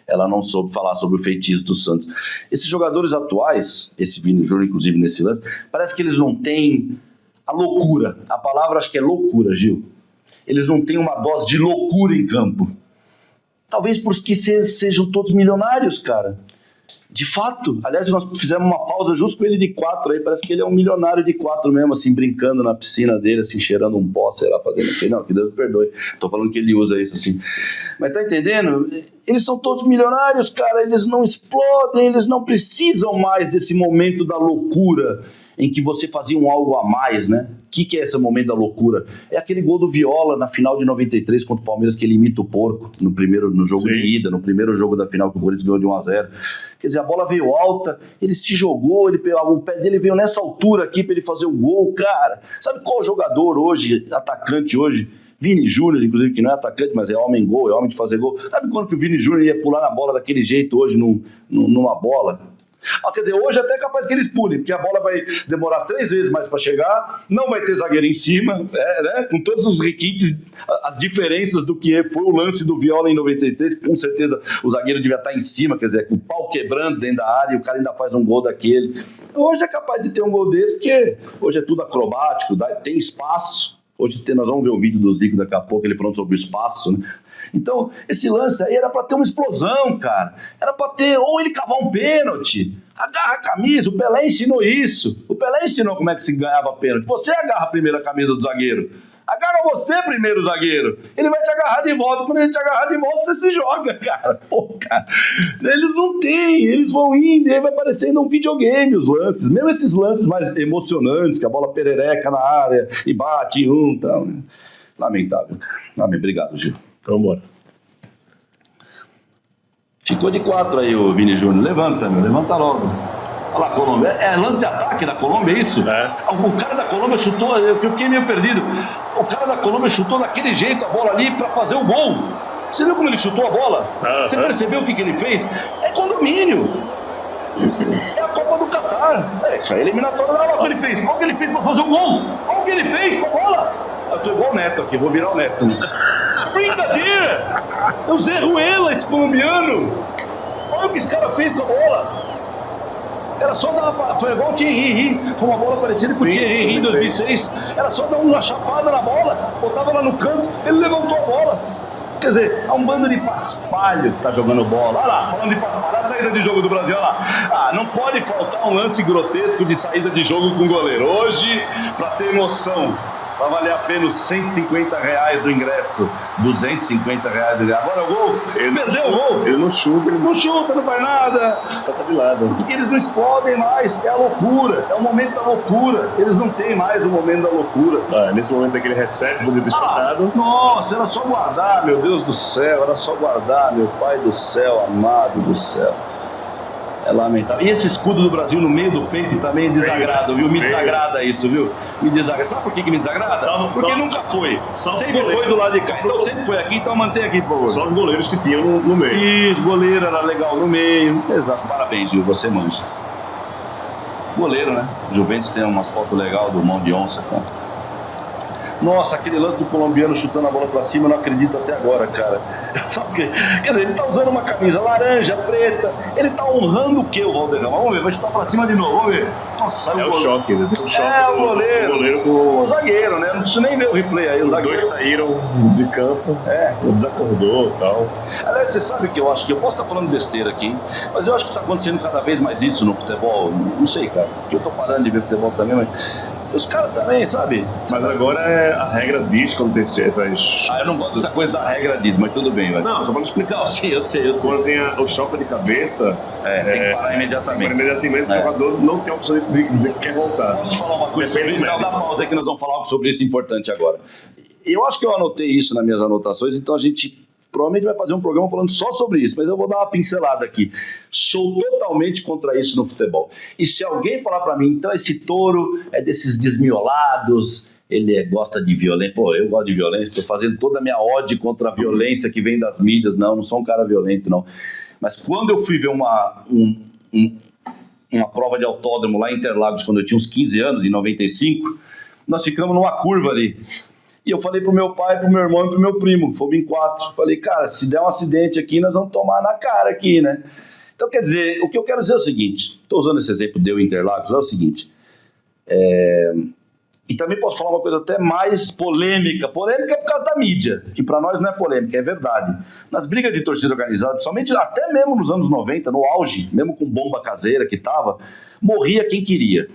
Ela não soube falar sobre o feitiço do Santos. Esses jogadores atuais, esse Vini Júnior, inclusive, nesse lance, parece que eles não têm a loucura. A palavra acho que é loucura, Gil. Eles não têm uma dose de loucura em campo. Talvez porque sejam todos milionários, cara. De fato. Aliás, nós fizemos uma pausa justo com ele de 4 aí. Parece que ele é um milionário de 4 mesmo, assim, brincando na piscina dele, assim, cheirando um pó, sei lá, fazendo aquilo. Não, que Deus perdoe. Tô falando que ele usa isso, assim. Mas tá entendendo? Eles são todos milionários, cara. Eles não explodem, eles não precisam mais desse momento da loucura em que você fazia um algo a mais, né? O que é esse momento da loucura? É aquele gol do Viola na final de 93 contra o Palmeiras, que ele imita o porco no jogo de ida, no primeiro jogo da final que o Corinthians ganhou de 1-0. Quer dizer, a bola veio alta, ele se jogou, o pé dele veio nessa altura aqui para ele fazer o gol, cara. Sabe qual jogador hoje, atacante hoje? Vini Júnior, inclusive, que não é atacante, mas é homem-gol, é homem de fazer gol. Sabe quando que o Vini Júnior ia pular na bola daquele jeito hoje, numa bola? Quer dizer, hoje até é capaz que eles pulem, porque a bola vai demorar 3 vezes mais para chegar, não vai ter zagueiro em cima, né? Com todos os requintes, as diferenças do que foi o lance do Viola em 93, que com certeza o zagueiro devia estar em cima, quer dizer, com o pau quebrando dentro da área e o cara ainda faz um gol daquele. Hoje é capaz de ter um gol desse, porque hoje é tudo acrobático, tem espaço. Hoje nós vamos ver o vídeo do Zico daqui a pouco, ele falando sobre o espaço, né? Então, esse lance aí era pra ter uma explosão, cara. Era pra ter, ou ele cavar um pênalti. Agarra a camisa, o Pelé ensinou isso. O Pelé ensinou como é que se ganhava pênalti. Você agarra primeiro a camisa do zagueiro. Agarra você primeiro o zagueiro. Ele vai te agarrar de volta. Quando ele te agarrar de volta, você se joga, cara. Pô, cara. Eles não têm, eles vão indo e aí vai parecendo um videogame os lances. Mesmo esses lances mais emocionantes, que a bola perereca na área e bate em um e tal. Lamentável. Obrigado, Gil. Vamos embora. Ficou de 4 aí o Vini Júnior. Levanta logo. Olha lá, Colômbia. É lance de ataque da Colômbia, é isso? É. O cara da Colômbia chutou, eu fiquei meio perdido. O cara da Colômbia chutou daquele jeito a bola ali pra fazer o gol. Você viu como ele chutou a bola? Você percebeu o que ele fez? É condomínio. É a Copa do Catar. Isso aí é eliminatória. Olha o que ele fez. Olha o que ele fez pra fazer o gol. Olha o que ele fez com a bola. Eu tô igual o Neto aqui, vou virar o Neto. Brincadeira! É o Zé Ruela, esse colombiano. Olha o que esse cara fez com a bola. Era só dar uma... Foi igual o Thierry. Foi uma bola parecida com o Thierry em 2006. Era só dar uma chapada na bola, botava lá no canto, ele levantou a bola. Quer dizer, é um bando de paspalho que tá jogando bola. Olha lá, falando de paspalho, a saída de jogo do Brasil, olha lá. Não pode faltar um lance grotesco de saída de jogo com o goleiro. Hoje, pra ter emoção, Vai valer a pena os R$150 do ingresso. R$250 do ingresso. Agora é o gol. Ele perdeu o gol. Ele não chuta, Não chuta, não faz nada. tá de lado. Porque eles não explodem mais. É a loucura. É o momento da loucura. Eles não têm mais o momento da loucura. Nesse momento é que ele recebe, podia ter chutado. Nossa, era só guardar, meu Deus do céu. Era só guardar, meu Pai do céu, amado do céu. É lamentável. E esse escudo do Brasil no meio do peito também desagrada, viu? Me desagrada isso, viu? Me desagrada. Sabe por que me desagrada? Porque nunca foi. Sempre foi do lado de cá. Então sempre foi aqui, então mantém aqui, por favor. Só os goleiros que tinham no meio. Isso, goleiro era legal no meio. Exato, parabéns, Gil, você manja. Goleiro, né? Juventus tem uma foto legal do mão de onça, cara. Nossa, aquele lance do colombiano chutando a bola pra cima, eu não acredito até agora, cara. Quer dizer, ele tá usando uma camisa laranja, preta. Ele tá honrando o quê, o Valderrama? Vamos ver, vai chutar pra cima de novo, vamos ver. Nossa, É o choque, né? Tem um choque o goleiro. O goleiro com... O zagueiro, né? Não preciso nem ver o replay aí. Os dois saíram de campo, desacordou e tal. Aliás, você sabe que eu acho que eu posso estar falando besteira aqui, mas eu acho que está acontecendo cada vez mais isso no futebol. Não sei, cara, porque eu tô parando de ver futebol também, mas os caras também, sabe? Mas agora a regra diz quando tem essas... Eu não gosto dessa coisa da regra diz, mas tudo bem, velho. Não, só pra explicar. Não, sim, eu sei. Quando tem o choque de cabeça... tem que parar imediatamente. O jogador não tem a opção de dizer que quer voltar. Deixa eu te falar uma coisa sobre isso. Dá pausa aí que nós vamos falar algo sobre isso importante agora. Eu acho que eu anotei isso nas minhas anotações, então a gente provavelmente vai fazer um programa falando só sobre isso, mas eu vou dar uma pincelada aqui. Sou totalmente contra isso no futebol. E se alguém falar pra mim, então esse touro é desses desmiolados, ele gosta de violência. Pô, eu gosto de violência, estou fazendo toda a minha ode contra a violência que vem das mídias. Não sou um cara violento, não. Mas quando eu fui ver uma prova de autódromo lá em Interlagos, quando eu tinha uns 15 anos, em 95, nós ficamos numa curva ali. E eu falei pro meu pai, pro meu irmão e pro meu primo, fomos em 4. Falei, cara, se der um acidente aqui, nós vamos tomar na cara aqui, né? Então, quer dizer, o que eu quero dizer é o seguinte, estou usando esse exemplo de eu Interlagos, é o seguinte, e também posso falar uma coisa até mais polêmica por causa da mídia, que para nós não é polêmica, é verdade. Nas brigas de torcida organizada, somente até mesmo nos anos 90, no auge, mesmo com bomba caseira que tava, morria quem queria.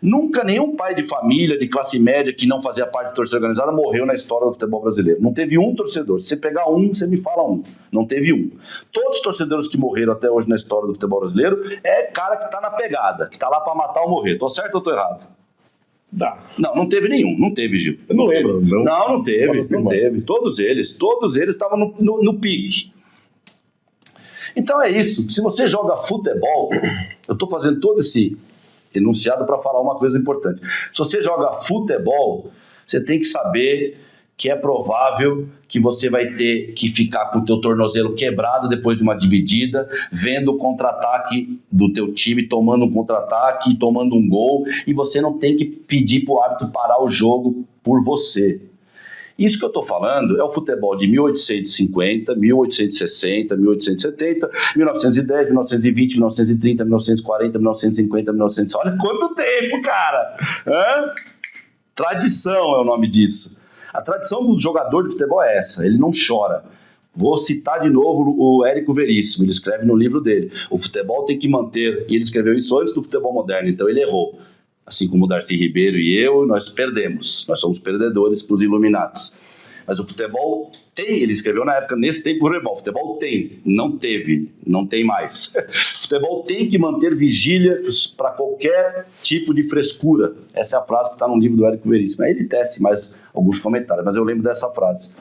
Nunca nenhum pai de família, de classe média, que não fazia parte de torcida organizada, morreu na história do futebol brasileiro. Não teve um torcedor. Se você pegar um, você me fala um. Não teve um. Todos os torcedores que morreram até hoje na história do futebol brasileiro é cara que tá na pegada, que tá lá pra matar ou morrer. Tô certo ou tô errado? Não teve nenhum. Não teve, Gil. Eu não lembro. Não teve. Não teve. Todos eles estavam no pique. Então é isso. Se você joga futebol, eu tô fazendo todo esse enunciado para falar uma coisa importante. Se você joga futebol, você tem que saber que é provável que você vai ter que ficar com o teu tornozelo quebrado depois de uma dividida, vendo o contra-ataque do teu time, tomando um contra-ataque, tomando um gol, e você não tem que pedir para o árbitro parar o jogo por você. Isso que eu estou falando é o futebol de 1850, 1860, 1870, 1910, 1920, 1930, 1940, 1950, 1900. Olha quanto tempo, cara! Tradição é o nome disso. A tradição do jogador de futebol é essa, ele não chora. Vou citar de novo o Érico Veríssimo, ele escreve no livro dele. O futebol tem que manter, e ele escreveu isso antes do futebol moderno, então ele errou. Assim como o Darcy Ribeiro e eu, nós perdemos. Nós somos perdedores para os Illuminatis. Mas o futebol tem, ele escreveu na época, nesse tempo o futebol tem, não teve, não tem mais. O futebol tem que manter vigília para qualquer tipo de frescura. Essa é a frase que está no livro do Érico Veríssimo. Aí ele tece mais alguns comentários, mas eu lembro dessa frase.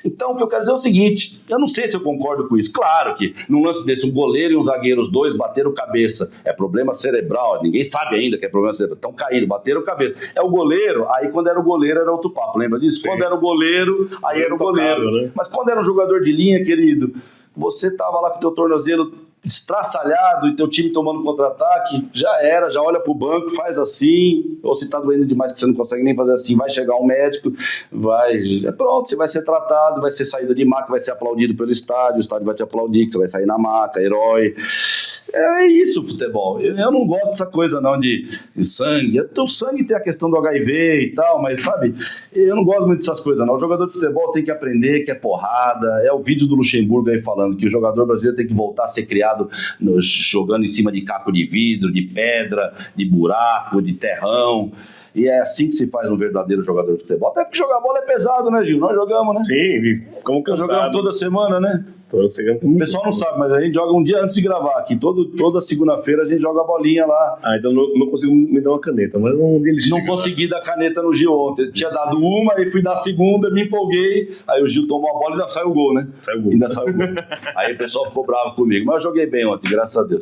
Então, o que eu quero dizer é o seguinte, eu não sei se eu concordo com isso. Claro que num lance desse, um goleiro e um zagueiro, os dois bateram cabeça. É problema cerebral, ninguém sabe ainda que é problema cerebral. Estão caídos, bateram cabeça. É o goleiro, aí quando era o goleiro era outro papo, lembra disso? Sim. Quando era o goleiro, aí era o goleiro. Né? Mas quando era um jogador de linha, querido, você tava lá com o teu tornozelo estraçalhado e teu time tomando contra-ataque, já era, já olha pro banco, faz assim, ou se tá doendo demais que você não consegue nem fazer assim, vai chegar um médico, pronto, você vai ser tratado, vai ser saído de maca, vai ser aplaudido pelo estádio, o estádio vai te aplaudir, que você vai sair na maca, herói. É isso o futebol. Eu não gosto dessa coisa não de sangue. O sangue tem a questão do HIV e tal, mas sabe, eu não gosto muito dessas coisas não. O jogador de futebol tem que aprender que é porrada. É o vídeo do Luxemburgo aí falando que o jogador brasileiro tem que voltar a ser criado baseado jogando em cima de caco de vidro, de pedra, de buraco, de terrão. E é assim que se faz um verdadeiro jogador de futebol. Até porque jogar bola é pesado, né, Gil? Nós jogamos, né? Sim, como cansado. Jogamos toda semana, né? O pessoal não sabe, mas a gente joga um dia antes de gravar aqui. Toda segunda-feira a gente joga a bolinha lá. Então não consigo me dar uma caneta, mas um deles. Não consegui dar caneta no Gil ontem. Tinha dado uma, aí fui dar a segunda, me empolguei. Aí o Gil tomou a bola e ainda saiu o gol, né? Ainda saiu o gol. Aí o pessoal ficou bravo comigo. Mas eu joguei bem ontem, graças a Deus.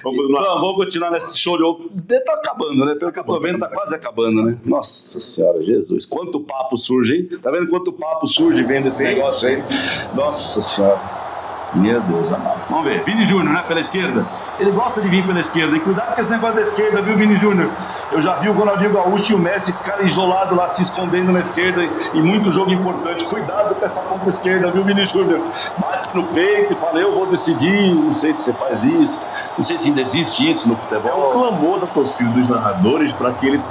Vamos continuar nesse show de hoje. Tá acabando, né? Pelo que eu tô vendo, tá quase acabando, né? Nossa Senhora, Jesus. Quanto papo surge, hein? Tá vendo quanto papo surge vendo esse negócio aí? Nossa Senhora. Meu Deus amado. Vamos ver. Vini Júnior, né? Pela esquerda. Ele gosta de vir pela esquerda. E cuidado com esse negócio da esquerda, viu, Vini Júnior? Eu já vi o Ronaldinho Gaúcho e o Messi ficarem isolados lá, se escondendo na esquerda. E muito jogo importante. Cuidado com essa ponta esquerda, viu, Vini Júnior? Bate no peito e fala, eu vou decidir. Não sei se você faz isso. Não sei se ainda existe isso no futebol. É um clamor da torcida dos narradores para que ele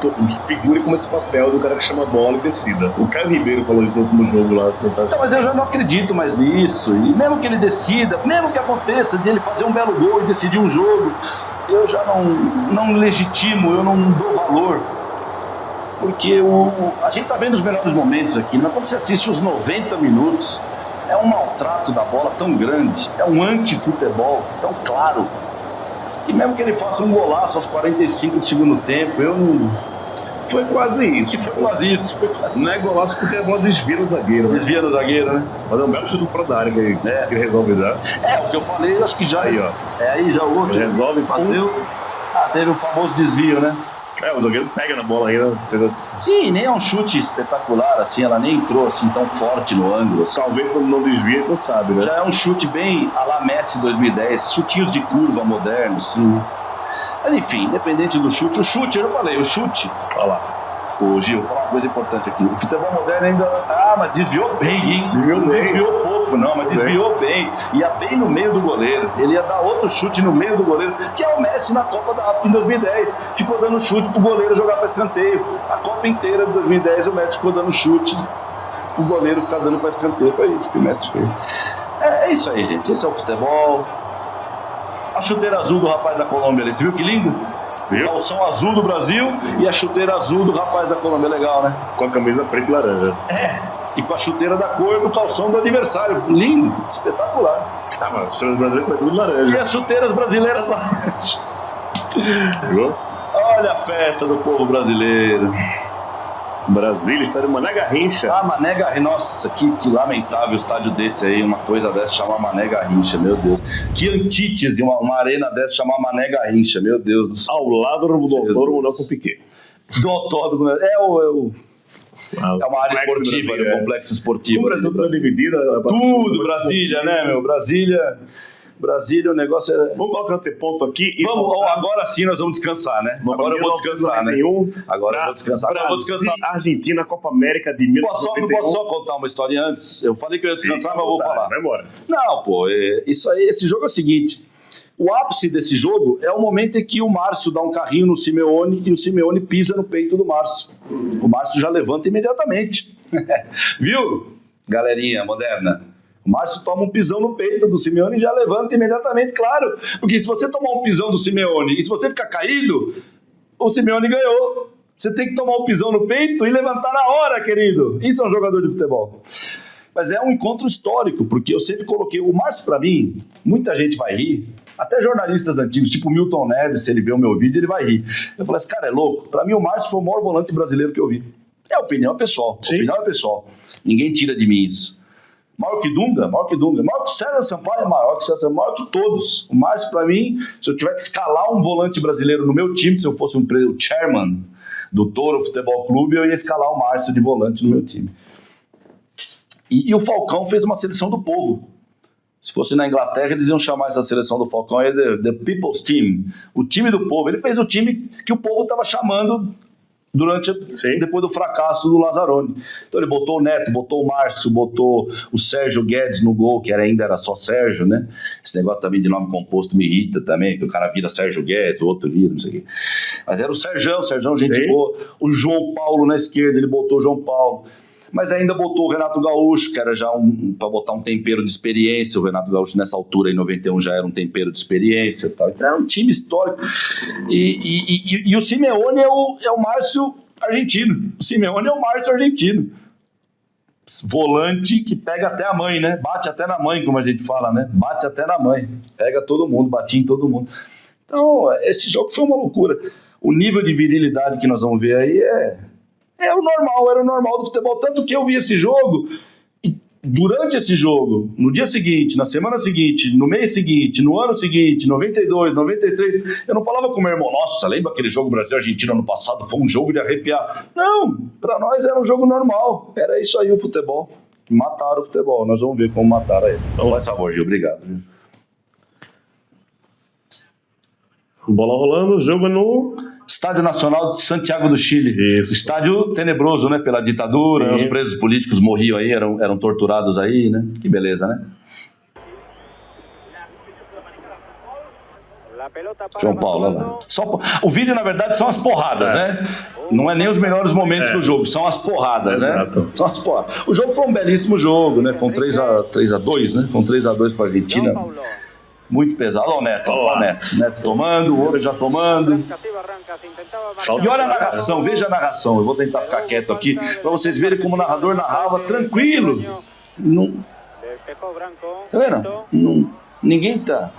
figure como esse papel do cara que chama a bola e decida. O Caio Ribeiro falou isso no último jogo lá. Então, mas eu já não acredito mais nisso. E mesmo que ele decida, mesmo que aconteça de ele fazer um belo gol e decidir um jogo, eu já não legitimo, eu não dou valor. Porque a gente tá vendo os melhores momentos aqui, mas quando você assiste os 90 minutos, é um maltrato da bola tão grande, é um anti-futebol tão claro, que mesmo que ele faça um golaço aos 45 do segundo tempo, eu não... Foi quase isso. Não é golaço porque a bola desvia no zagueiro. Né? Desvia no zagueiro, né? Mas é um belo chute fora da área que ele resolve dar. O que eu falei, acho que já... Aí, ó. Aí já o outro. Resolve, bateu. Teve o famoso desvio, né? O zagueiro pega na bola ainda. Sim, nem é um chute espetacular, assim, ela nem entrou assim tão forte no ângulo. Talvez não desvia, não sabe, né? Já é um chute bem à la Messi 2010, chutinhos de curva modernos, sim. Mas enfim, independente do chute, eu já falei, o chute. Olha lá. Ô Gil, vou falar uma coisa importante aqui. O futebol moderno ainda... mas desviou bem, hein? Desviou pouco, não, mas desviou bem. Ia bem no meio do goleiro. Ele ia dar outro chute no meio do goleiro, que é o Messi na Copa da África em 2010. Ficou dando chute pro goleiro jogar para escanteio. A Copa inteira de 2010 o Messi ficou dando chute pro goleiro ficar dando para escanteio. Foi isso que o Messi fez. É isso aí, gente. Esse é o futebol. A chuteira azul do rapaz da Colômbia ali, você viu que lindo? O calção azul do Brasil e a chuteira azul do rapaz da Colômbia, legal, né? Com a camisa preta e laranja. E com a chuteira da cor do calção do adversário. Lindo, espetacular. Mas as chuteiras brasileiras foi tudo laranja. E as chuteiras brasileiras laranja. Viu? Olha a festa do povo brasileiro. Brasília, estádio Mané Garrincha. Mané Garrincha, nossa, que lamentável estádio desse aí, uma coisa dessa chamar Mané Garrincha, meu Deus. Que antítese, uma arena dessa chamar Mané Garrincha, meu Deus do céu. Ao lado do Autódromo Nelson Piquet. Do Autódromo, é uma área esportiva, o complexo esportivo. Tudo dividido. Tudo, Brasília, né, meu? Brasília, o negócio é... Vamos colocar um ponto aqui. Agora sim nós vamos descansar, né? Agora eu vou descansar, né? Agora eu vou descansar. Brasil, Argentina, Copa América de 1991. Posso só contar uma historinha antes? Eu falei que eu ia descansar, mas eu vou falar. Vai embora. Não, isso aí, esse jogo é o seguinte. O ápice desse jogo é o momento em que o Márcio dá um carrinho no Simeone e o Simeone pisa no peito do Márcio. O Márcio já levanta imediatamente. Viu, galerinha moderna? O Márcio toma um pisão no peito do Simeone e já levanta imediatamente, claro. Porque se você tomar um pisão do Simeone e se você ficar caído, o Simeone ganhou. Você tem que tomar um pisão no peito e levantar na hora, querido. Isso é um jogador de futebol. Mas é um encontro histórico, porque eu sempre coloquei... O Márcio, pra mim, muita gente vai rir. Até jornalistas antigos, tipo Milton Neves, se ele ver o meu vídeo, ele vai rir. Eu falei, esse cara é louco. Pra mim, o Márcio foi o maior volante brasileiro que eu vi. É opinião pessoal. Sim. Opinião é pessoal. Ninguém tira de mim isso. Maior que Dunga, maior que César Sampaio, maior que todos. O Márcio, pra mim, se eu tiver que escalar um volante brasileiro no meu time, se eu fosse o chairman do Toro Futebol Clube, eu ia escalar o Márcio de volante no meu time. E o Falcão fez uma seleção do povo. Se fosse na Inglaterra, eles iam chamar essa seleção do Falcão de The People's Team, o time do povo. Ele fez o time que o povo estava chamando depois do fracasso do Lazzaroni. Então ele botou o Neto, botou o Márcio, botou o Sérgio Guedes no gol, que ainda era só Sérgio, né? Esse negócio também de nome composto me irrita também, que o cara vira Sérgio Guedes, o outro vira, não sei o quê. Mas era o Sérgio, gente boa. O João Paulo na esquerda, ele botou o João Paulo. mas ainda botou o Renato Gaúcho, que era já para botar um tempero de experiência. O Renato Gaúcho nessa altura, em 91, já era um tempero de experiência e tal. Então era um time histórico. E o Simeone é o Márcio argentino. O Simeone é o Márcio argentino. Volante que pega até a mãe, né? Bate até na mãe, como a gente fala, né? Bate até na mãe. Pega todo mundo, batia em todo mundo. Então, esse jogo foi uma loucura. O nível de virilidade que nós vamos ver aí era o normal do futebol. Tanto que eu vi esse jogo, e durante esse jogo, no dia seguinte, na semana seguinte, no mês seguinte, no ano seguinte, 92, 93, eu não falava com o meu irmão, nossa, lembra aquele jogo Brasil-Argentina ano passado? Foi um jogo de arrepiar. Não, pra nós era um jogo normal. Era isso aí o futebol. Mataram o futebol. Nós vamos ver como mataram ele. Então, faz favor, Gil. Obrigado. Bola rolando, o jogo é no Estádio Nacional de Santiago do Chile. Isso. Estádio tenebroso, né? Pela ditadura, Sim. Os presos políticos morriam aí, eram torturados aí, né? Que beleza, né? João Paulo, olha lá. O vídeo, na verdade, são as porradas, né? Não é nem os melhores momentos do jogo, são as porradas, Exato. né? São as porradas. O jogo foi um belíssimo jogo, né? Foi um 3-2, né? Foi um 3-2 para a Argentina. Muito pesado. Olha o Neto, olha o Neto. Neto tomando, o outro já tomando. E olha a narração, veja a narração. Eu vou tentar ficar quieto aqui para vocês verem como o narrador narrava tranquilo. Não... Tá vendo? Ninguém tá.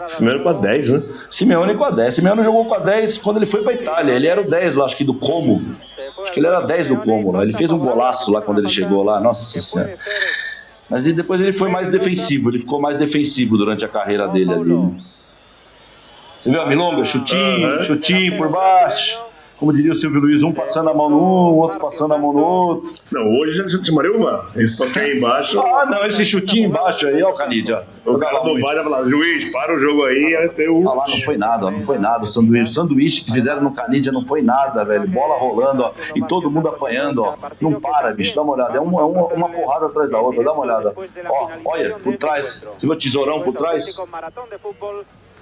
Simeone com a 10, né? Simeone com a 10. Simeone jogou com a 10 quando ele foi pra Itália. Ele era o 10 lá, acho que do Como. Acho que ele era 10 do Como lá. Ele fez um golaço lá quando ele chegou lá. Nossa Senhora. Mas depois ele foi mais defensivo. Ele ficou mais defensivo durante a carreira dele ali. Né? Você viu a milonga? Chutinho por baixo. Como diria o Silvio Luiz, um passando a mão no um, o outro passando a mão no outro. Não, hoje já te chamaria uma. Esse toque aí embaixo. Ah, não, esse chutinho embaixo aí, ó o Canidia. O cara do VAR vai falar, juiz, para o jogo aí, aí tem o... Ah, lá não foi nada, não foi nada. O sanduíche que fizeram no Canidia não foi nada, velho. Bola rolando, ó, e todo mundo apanhando, ó. Não para, bicho, dá uma olhada. É uma porrada atrás da outra, dá uma olhada. Ó, olha, por trás. Você viu o tesourão por trás?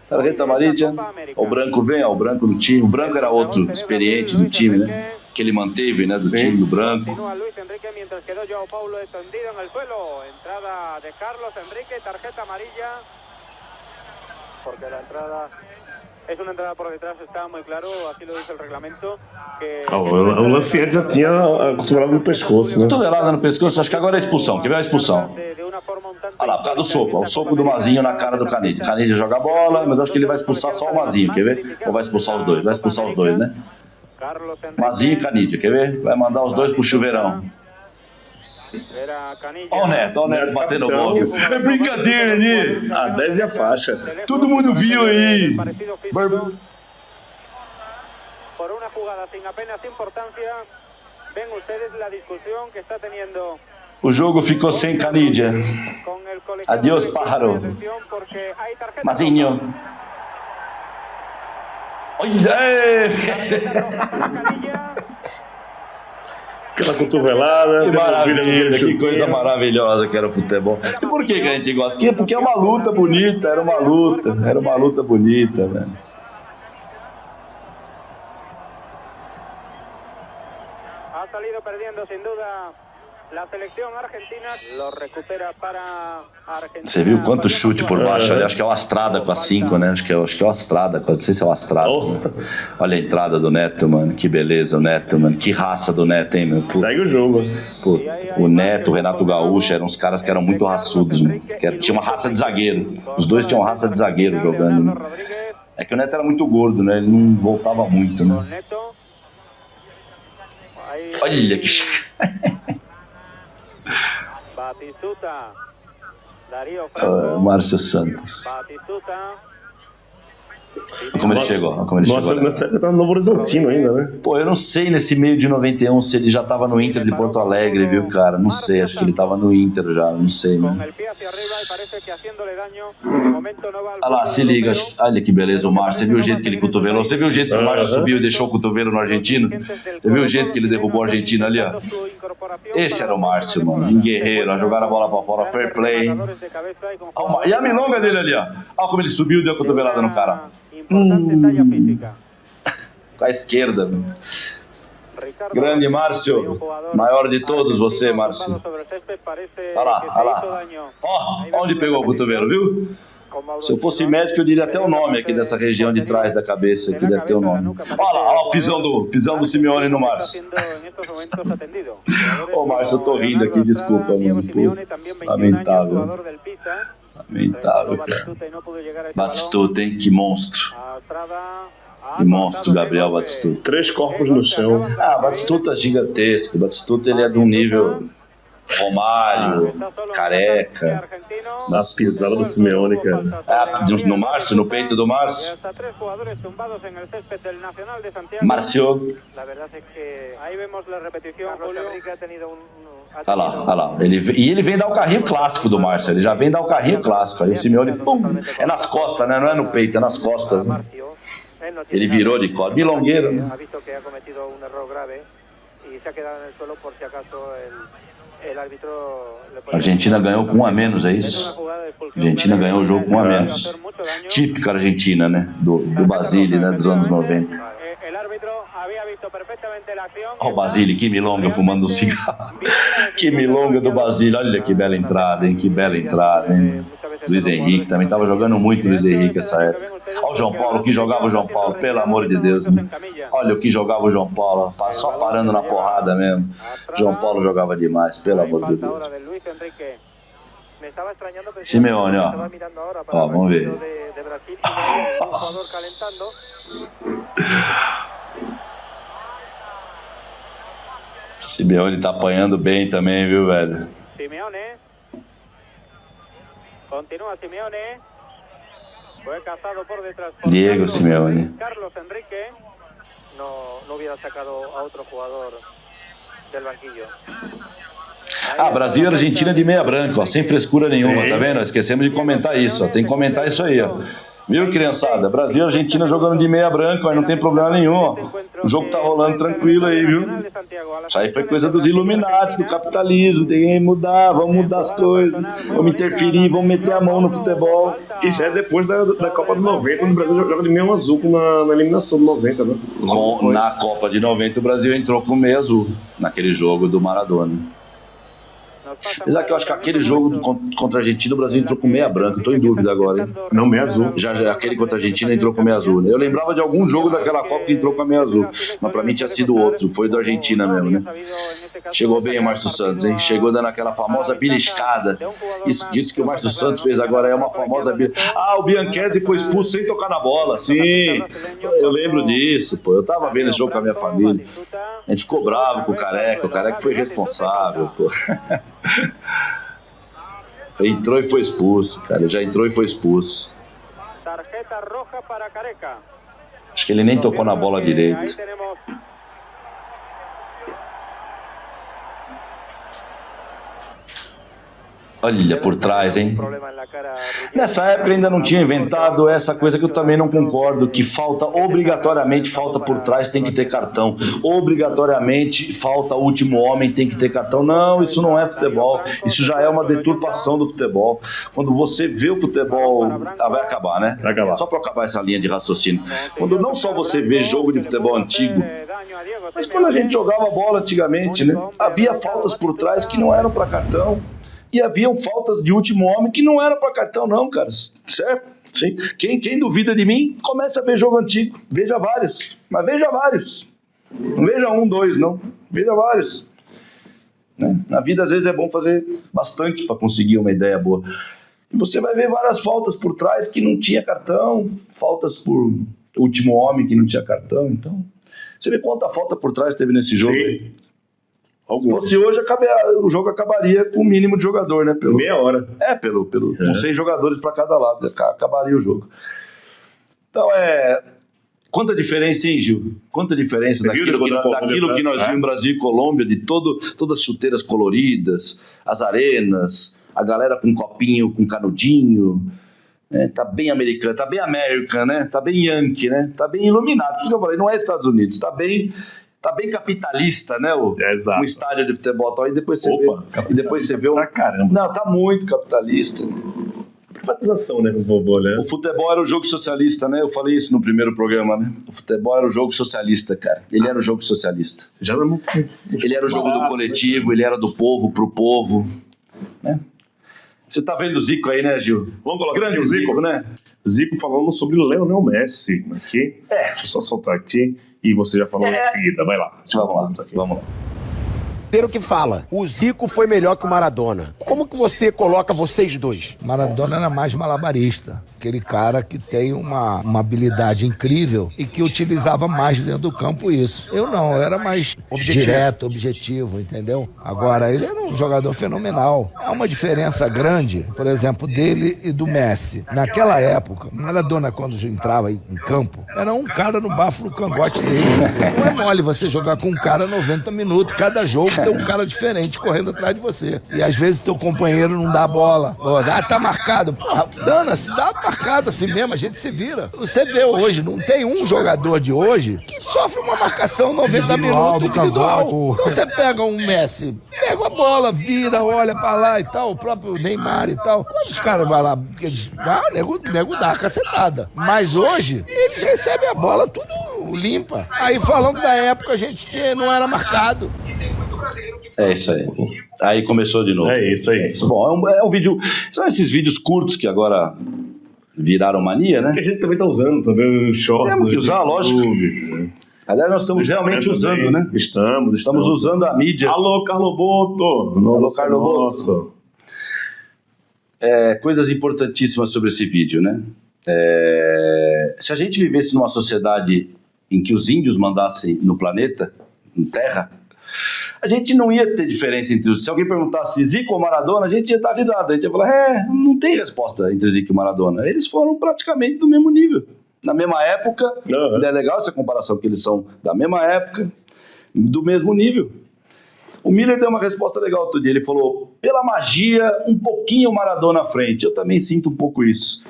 Tarjeta amarilla, o branco vem, ó, o branco do time. O branco era outro experiente do time, né? Que ele manteve, né? Do time do branco. O Lancieri já tinha a cotovelada no pescoço, né? Cotovelada no pescoço, acho que agora é expulsão. Quer ver a expulsão? Olha lá, por causa do soco. O soco do Mazinho na cara do Canidia. Canidia joga a bola, mas acho que ele vai expulsar só o Mazinho, quer ver? Ou vai expulsar os dois? Vai expulsar os dois, né? Mazinho e Canidia, quer ver? Vai mandar os dois pro chuveirão. Olha o Neto batendo o gol. É brincadeira, né? A 10 e a faixa. Todo mundo viu aí. Por una jugada sin apenas importancia, ven ustedes la discusión que está teniendo. O jogo ficou sem Canidia. Adiós, pájaro. Mazinho. Olha! Aquela cotovelada. Que maravilha, que coisa maravilhosa que era o futebol. E por que a gente gosta? Porque é uma luta bonita, era uma luta bonita, velho. Ha salido perdiendo sin duda la selección argentina, lo recupera para Argentina. Você viu quanto chute por baixo ali? Acho que é o Astrada com a 5, né? Acho que é o Astrada, não sei se é o Astrada. Né? Olha a entrada do Neto, mano. Que beleza, o Neto, mano. Que raça do Neto, hein, meu? Segue o jogo. Pô, o Neto, o Renato Gaúcho eram uns caras que eram muito raçudos, mano. Tinha uma raça de zagueiro. Os dois tinham uma raça de zagueiro jogando. Né? É que o Neto era muito gordo, né? Ele não voltava muito, né? Olha que... Márcio Santos. Como ele chegou. Nossa, nessa época tava no Novo Horizontino ainda, né? Pô, eu não sei nesse meio de 91 se ele já tava no Inter de Porto Alegre, viu, cara? Não sei, acho que ele tava no Inter já, não sei, mano. Olha lá, se liga. Olha que beleza o Márcio. Você viu o jeito que ele cotovelou? Você viu o jeito que o Márcio subiu e deixou o cotovelo no argentino? Você viu o jeito que ele derrubou o argentino ali, ó? Esse era o Márcio, mano. Um guerreiro, a jogar a bola pra fora, fair play. E a milonga dele ali, ó. Olha como ele subiu e deu a cotovelada no cara. Com a esquerda, mano. Grande Márcio, maior de todos você, Márcio. Olha lá, olha lá. Ó, onde pegou o cotovelo, viu? Se eu fosse médico, eu diria até o nome aqui dessa região de trás da cabeça, que deve ter o nome. Olha lá, olha o pisão do Simeone no Márcio. Ô, Márcio, eu tô rindo aqui, desculpa, mano. Putz, lamentável. Lamentável, cara. Batistuta, hein? Que monstro. Que monstro, Gabriel Batistuta. 3 corpos no chão. Ah, Batistuta é gigantesco. Batistuta, ele é de um nível... Romário, Careca. Na pisada do Simeone, cara. Ah, no Márcio, no peito do Márcio. Márcio. Olha lá, olha lá. Ele vem dar o carrinho clássico do Márcio. Ele já vem dar o carrinho clássico. Aí o Simeone, pum, é nas costas, né? Não é no peito, é nas costas. Né? Ele virou de costas. Milongueiro, né? A Argentina ganhou com 1 a menos, é isso? A Argentina ganhou o jogo com 1 a menos. Típica Argentina, né? Do Basile, né? Dos anos 90. Olha o Basile, que milonga fumando um cigarro. Que milonga do Basile. Olha que bela entrada, hein? Que bela entrada, hein? Luiz Henrique também estava jogando muito Luiz Henrique essa época. Olha o João Paulo, que jogava o João Paulo, pelo amor de Deus. Né? Olha o que jogava o João Paulo, só parando na porrada mesmo. João Paulo jogava demais, pelo amor de Deus. Simeone, ó. Ó, vamos ver. Simeone tá apanhando bem também, viu, velho? Simeone. Continúa Simeone. Fue cazado por detrás. Diego Simeone. Carlos Enrique no hubiera sacado a otro jugador del banquillo. Ah, Brasil e Argentina de meia branca, ó, sem frescura nenhuma, tá vendo? Esquecemos de comentar isso, ó. Tem que comentar isso aí, ó. Viu, criançada? Brasil e Argentina jogando de meia branca, ó, não tem problema nenhum, ó. O jogo tá rolando tranquilo aí, viu? Isso aí foi coisa dos Illuminati, do capitalismo, tem que mudar, vamos mudar as coisas, vamos interferir, vamos meter a mão no futebol. Isso é depois da Copa de 90, quando o Brasil joga de meio azul na eliminação de 90, né? Na Copa de 90 o Brasil entrou com meio azul, naquele jogo do Maradona. Apesar que eu acho que aquele jogo contra a Argentina, o Brasil entrou com meia branca, estou em dúvida agora, hein? Não, meia azul. Já aquele contra a Argentina entrou com meia azul. Eu lembrava de algum jogo daquela Copa que entrou com a meia azul, mas pra mim tinha sido outro, foi da Argentina mesmo, né? Chegou bem o Márcio Santos, hein? Chegou dando aquela famosa beliscada. Isso que o Márcio Santos fez agora é uma famosa beliscada. Ah, o Bianchesi foi expulso sem tocar na bola. Sim, eu lembro disso, pô. Eu tava vendo esse jogo com a minha família. A gente ficou bravo com o Careca foi responsável, pô. Entrou e foi expulso, cara. Já entrou e foi expulso. Acho que ele nem tocou na bola direito. Olha por trás, hein? Nessa época ainda não tinha inventado essa coisa que eu também não concordo, que obrigatoriamente falta por trás, tem que ter cartão. Obrigatoriamente falta o último homem, tem que ter cartão. Não, isso não é futebol. Isso já é uma deturpação do futebol. Quando você vê o futebol... vai acabar, né? Vai acabar. Só para acabar essa linha de raciocínio. Quando não só você vê jogo de futebol antigo, mas quando a gente jogava bola antigamente, né? Havia faltas por trás que não eram para cartão. E haviam faltas de último homem que não era para cartão não, cara, certo? Sim. Quem duvida de mim, começa a ver jogo antigo, veja vários, mas veja vários, não veja 1, 2 não, veja vários, né? Na vida às vezes é bom fazer bastante para conseguir uma ideia boa, e você vai ver várias faltas por trás que não tinha cartão, faltas por último homem que não tinha cartão, então, você vê quanta falta por trás teve nesse jogo aí. Se fosse hoje, o jogo acabaria com o mínimo de jogador, né? Meia hora. Com 6 jogadores para cada lado, acabaria o jogo. Então, quanta diferença, hein, Gil? Quanta diferença daquilo que nós vimos em Brasil e Colômbia, de todas as chuteiras coloridas, as arenas, a galera com copinho, com canudinho. Tá bem americano, tá bem American, né? Tá bem Yankee, né? Tá bem iluminado. Por isso que eu falei, não é Estados Unidos, tá bem capitalista, né? Um estádio de futebol. E depois você vê. E depois você vê caramba. Não, tá muito capitalista. privatização, né, com o vovô, né? O futebol era o jogo socialista, né? Eu falei isso no primeiro programa, né? O futebol era o jogo socialista, cara. Ele era o jogo socialista. Já não... Ele era o jogo do coletivo, ele era do povo, pro povo, né? Você tá vendo o Zico aí, né, Gil? Vamos colocar Grande aqui o Zico, né? Zico falando sobre Lionel Messi aqui. Deixa eu só soltar aqui e você já falou em seguida. Vai lá. Vamos lá. O que fala, o Zico foi melhor que o Maradona. Como que você coloca vocês dois? Maradona era mais malabarista, aquele cara que tem uma habilidade incrível e que utilizava mais dentro do campo isso. Eu não, eu era mais direto, objetivo, entendeu? Agora, ele era um jogador fenomenal. Há uma diferença grande, por exemplo, dele e do Messi. Naquela época, Maradona, quando entrava em campo, era um cara no bafo no cangote dele. Não é mole você jogar com um cara 90 minutos, cada jogo tem um cara diferente correndo atrás de você. E às vezes teu companheiro não dá bola. Tá marcado. Porra, dana-se, dá marcado assim mesmo, a gente se vira. Você vê hoje, não tem um jogador de hoje que sofre uma marcação 90 minutos individual. Você pega um Messi, pega a bola, vira, olha pra lá e tal, o próprio Neymar e tal. Quando os caras vão lá, nego dá a cacetada. Mas hoje, eles recebem a bola tudo limpa. Aí falando da época, a gente não era marcado. É isso aí. Aí começou de novo. É isso. Bom, é um vídeo. São esses vídeos curtos que agora viraram mania, né? Que a gente também tá usando também os shorts. Temos que usar, lógico. Né? Aliás, nós estamos realmente usando, né? Estamos usando a mídia. Alô, Carlo Boto. Alô, Carlo Boto. Coisas importantíssimas sobre esse vídeo, né? Se a gente vivesse numa sociedade em que os índios mandassem no planeta, em terra, a gente não ia ter diferença entre os... Se alguém perguntasse Zico ou Maradona, a gente ia dar risada. A gente ia falar, não tem resposta entre Zico e Maradona. Eles foram praticamente do mesmo nível. Na mesma época, é legal essa comparação, porque eles são da mesma época, do mesmo nível. O Miller deu uma resposta legal outro dia. Ele falou, pela magia, um pouquinho o Maradona à frente. Eu também sinto um pouco isso.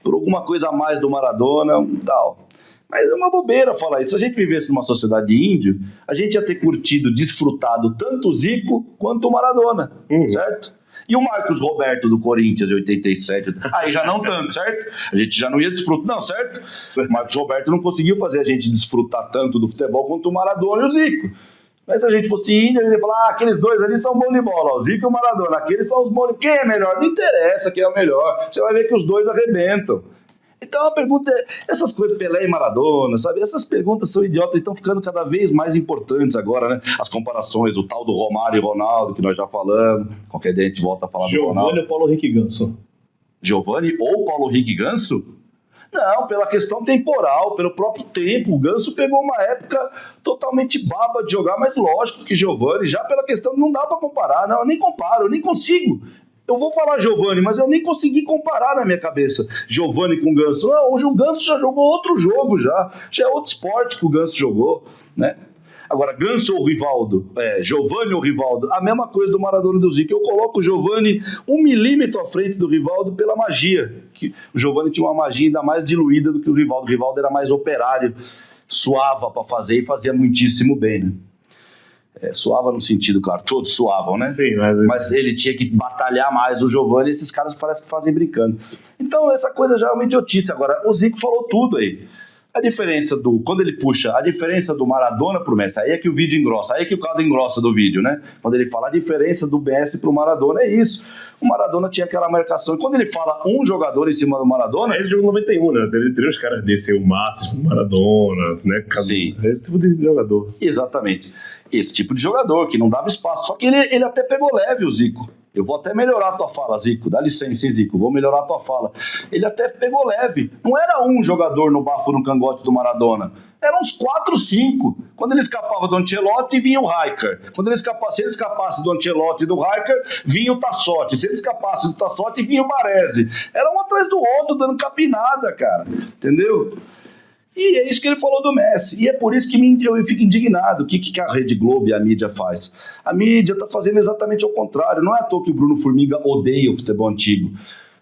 Por alguma coisa a mais do Maradona, tal. Mas é uma bobeira falar isso. Se a gente vivesse numa sociedade de índio, a gente ia ter curtido, desfrutado tanto o Zico quanto o Maradona, certo? E o Marcos Roberto do Corinthians em 87, aí já não tanto, certo? A gente já não ia desfrutar, não, certo? O Marcos Roberto não conseguiu fazer a gente desfrutar tanto do futebol quanto o Maradona e o Zico. Mas se a gente fosse índio, a gente ia falar, aqueles dois ali são bons de bola, o Zico e o Maradona, aqueles são os bons de... Quem é melhor? Não interessa quem é o melhor, você vai ver que os dois arrebentam. Então a pergunta é, essas coisas Pelé e Maradona, sabe? Essas perguntas são idiotas e estão ficando cada vez mais importantes agora, né? As comparações, o tal do Romário e Ronaldo, que nós já falamos, qualquer dia a gente volta a falar do Ronaldo. Giovanni ou Paulo Henrique Ganso? Giovanni ou Paulo Henrique Ganso? Não, pela questão temporal, pelo próprio tempo. O Ganso pegou uma época totalmente baba de jogar, mas lógico que Giovanni, já pela questão, não dá pra comparar, não, eu nem comparo, eu nem consigo. Eu vou falar Giovanni, mas eu nem consegui comparar na minha cabeça Giovanni com o Ganso. Não, hoje o Ganso já jogou outro jogo, já é outro esporte que o Ganso jogou, né? Agora, Ganso ou Rivaldo? Giovanni ou Rivaldo? A mesma coisa do Maradona e do Zico. Eu coloco o Giovanni 1 milímetro à frente do Rivaldo pela magia. Que o Giovanni tinha uma magia ainda mais diluída do que o Rivaldo. O Rivaldo era mais operário, suava para fazer e fazia muitíssimo bem, né? Suava no sentido, claro, todos suavam, né? Sim, mas ele tinha que batalhar mais. O Giovanni, esses caras parece que fazem brincando. Então, essa coisa já é uma idiotice. Agora, o Zico falou tudo aí. A diferença quando ele puxa, a diferença do Maradona pro Messi, aí é que o vídeo engrossa, aí é que o caldo engrossa do vídeo, né? Quando ele fala a diferença do Messi pro Maradona, é isso. O Maradona tinha aquela marcação. E quando ele fala um jogador em cima do Maradona... Esse jogo 91, né? Ele teria os caras desse, o Márcio, o Maradona, né? Sim. Esse tipo de jogador. Exatamente. Esse tipo de jogador, que não dava espaço. Só que ele até pegou leve, o Zico. Eu vou até melhorar a tua fala, Zico. Dá licença, hein, Zico? Vou melhorar a tua fala. Ele até pegou leve. Não era um jogador no bafo no cangote do Maradona. Eram uns 4, 5. Quando ele escapava do Ancelotti, vinha o Rijkaard. Se ele escapasse do Ancelotti e do Rijkaard, vinha o Tassotti. Se ele escapasse do Tassotti, vinha o Baresi. Era um atrás do outro, dando capinada, cara. Entendeu? E é isso que ele falou do Messi. E é por isso que eu fico indignado. O que a Rede Globo e a mídia faz? A mídia está fazendo exatamente ao contrário. Não é à toa que o Bruno Formiga odeia o futebol antigo.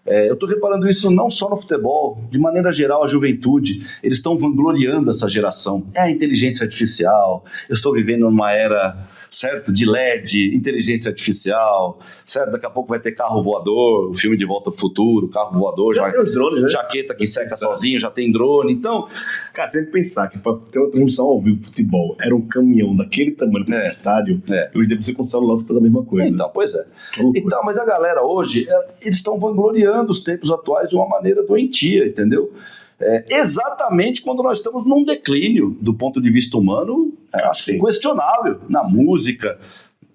Eu estou reparando isso não só no futebol, de maneira geral a juventude, eles estão vangloriando essa geração. É a inteligência artificial, eu estou vivendo numa era, certo, de LED, inteligência artificial, certo, daqui a pouco vai ter carro voador, o filme De Volta para o Futuro, carro voador, Já tem os drones, né? jaqueta que seca sozinho, já tem drone, então... Cara, você tem que pensar que para ter uma transmissão ao vivo de futebol, era um caminhão daquele tamanho para o estádio, e hoje você com o celular você faz a mesma coisa. Então, pois é. Então, mas a galera hoje, eles estão vangloriando os tempos atuais de uma maneira doentia, entendeu? Exatamente quando nós estamos num declínio do ponto de vista humano, acho inquestionável, na música,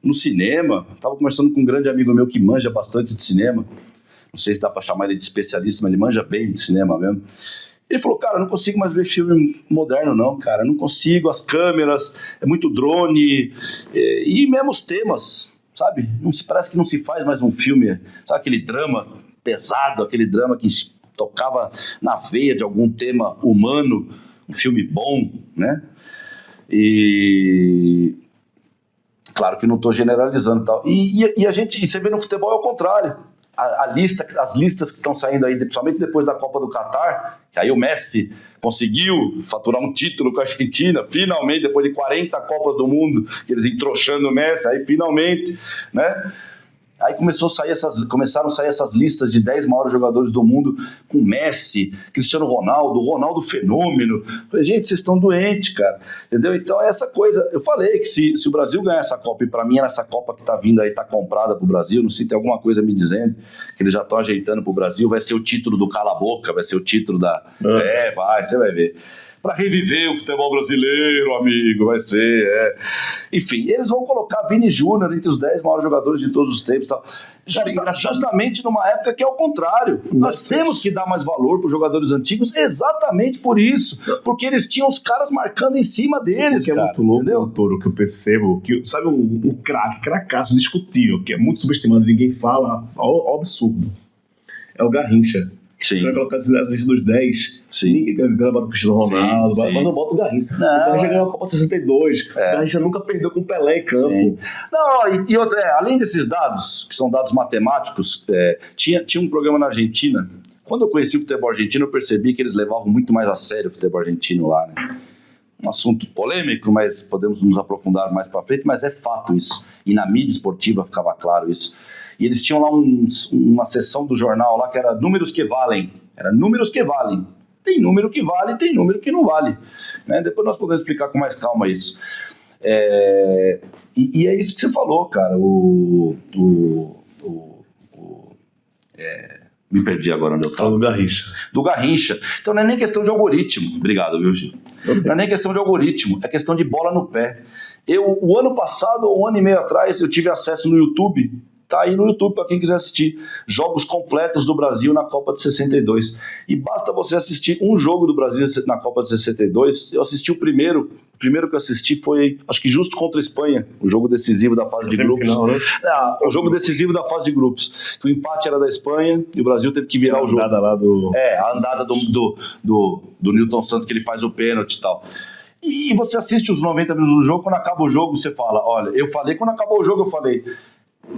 no cinema. Estava conversando com um grande amigo meu que manja bastante de cinema, não sei se dá para chamar ele de especialista, mas ele manja bem de cinema mesmo. Ele falou, cara, eu não consigo mais ver filme moderno não, cara, não consigo, as câmeras, é muito drone, e mesmo os temas, sabe? Parece que não se faz mais um filme, sabe aquele drama pesado, aquele drama que tocava na veia de algum tema humano, um filme bom, né? E claro que não estou generalizando e tal. E a gente, você vê no futebol é o contrário. As listas que estão saindo aí, principalmente depois da Copa do Catar, que aí o Messi conseguiu faturar um título com a Argentina, finalmente, depois de 40 Copas do Mundo, que eles entroxando o Messi, aí finalmente, né? Aí começaram a sair essas listas de 10 maiores jogadores do mundo com Messi, Cristiano Ronaldo Fenômeno. Falei, gente, vocês estão doentes, cara. Entendeu? Então, essa coisa... Eu falei que se o Brasil ganhar essa Copa, e pra mim essa Copa que tá vindo aí, tá comprada pro Brasil, não sei se tem alguma coisa me dizendo, que eles já estão ajeitando pro Brasil, vai ser o título do Cala a Boca, vai ser o título da... você vai ver. Para reviver o futebol brasileiro, amigo, vai ser, Enfim, eles vão colocar Vini Júnior entre os 10 maiores jogadores de todos os tempos e tal. Justamente numa época que é o contrário. Nós temos que dar mais valor para os jogadores antigos exatamente por isso. Porque eles tinham os caras marcando em cima deles, que cara. É muito louco, Toro, que eu percebo, que sabe um cracaço indiscutível, que é muito subestimado, ninguém fala, ao absurdo. É o Garrincha. Sim. Você vai colocar as listas dos 10, ninguém bota o Cristiano Ronaldo, mas não bota o Garrincha. O Garrincha ganhou a Copa de 62, o Garrincha nunca perdeu com o Pelé em campo. Sim. Não, e outra, além desses dados, que são dados matemáticos, tinha um programa na Argentina. Quando eu conheci o futebol argentino, eu percebi que eles levavam muito mais a sério o futebol argentino lá, né? Um assunto polêmico, mas podemos nos aprofundar mais para frente, mas é fato isso. E na mídia esportiva ficava claro isso. E eles tinham lá uma seção do jornal lá que era números que valem. Era números que valem. Tem número que vale, tem número que não vale. Né? Depois nós podemos explicar com mais calma isso. E é isso que você falou, cara. Me perdi agora onde eu estava. Do Garrincha. Do Garrincha. Então não é nem questão de algoritmo. Obrigado, viu, Gil? Okay. Não é nem questão de algoritmo, é questão de bola no pé. O ano passado, ou um ano e meio atrás, eu tive acesso no YouTube. Tá aí no YouTube para quem quiser assistir jogos completos do Brasil na Copa de 62. E basta você assistir um jogo do Brasil na Copa de 62. Eu assisti o primeiro que eu assisti foi, acho que justo contra a Espanha, o jogo decisivo da fase de grupos. Final, né? O jogo decisivo da fase de grupos. Que o empate era da Espanha e o Brasil teve que virar o jogo. A andada do Nilton Santos, que ele faz o pênalti e tal. E você assiste os 90 minutos do jogo, quando acaba o jogo você fala, olha, quando acabou o jogo eu falei,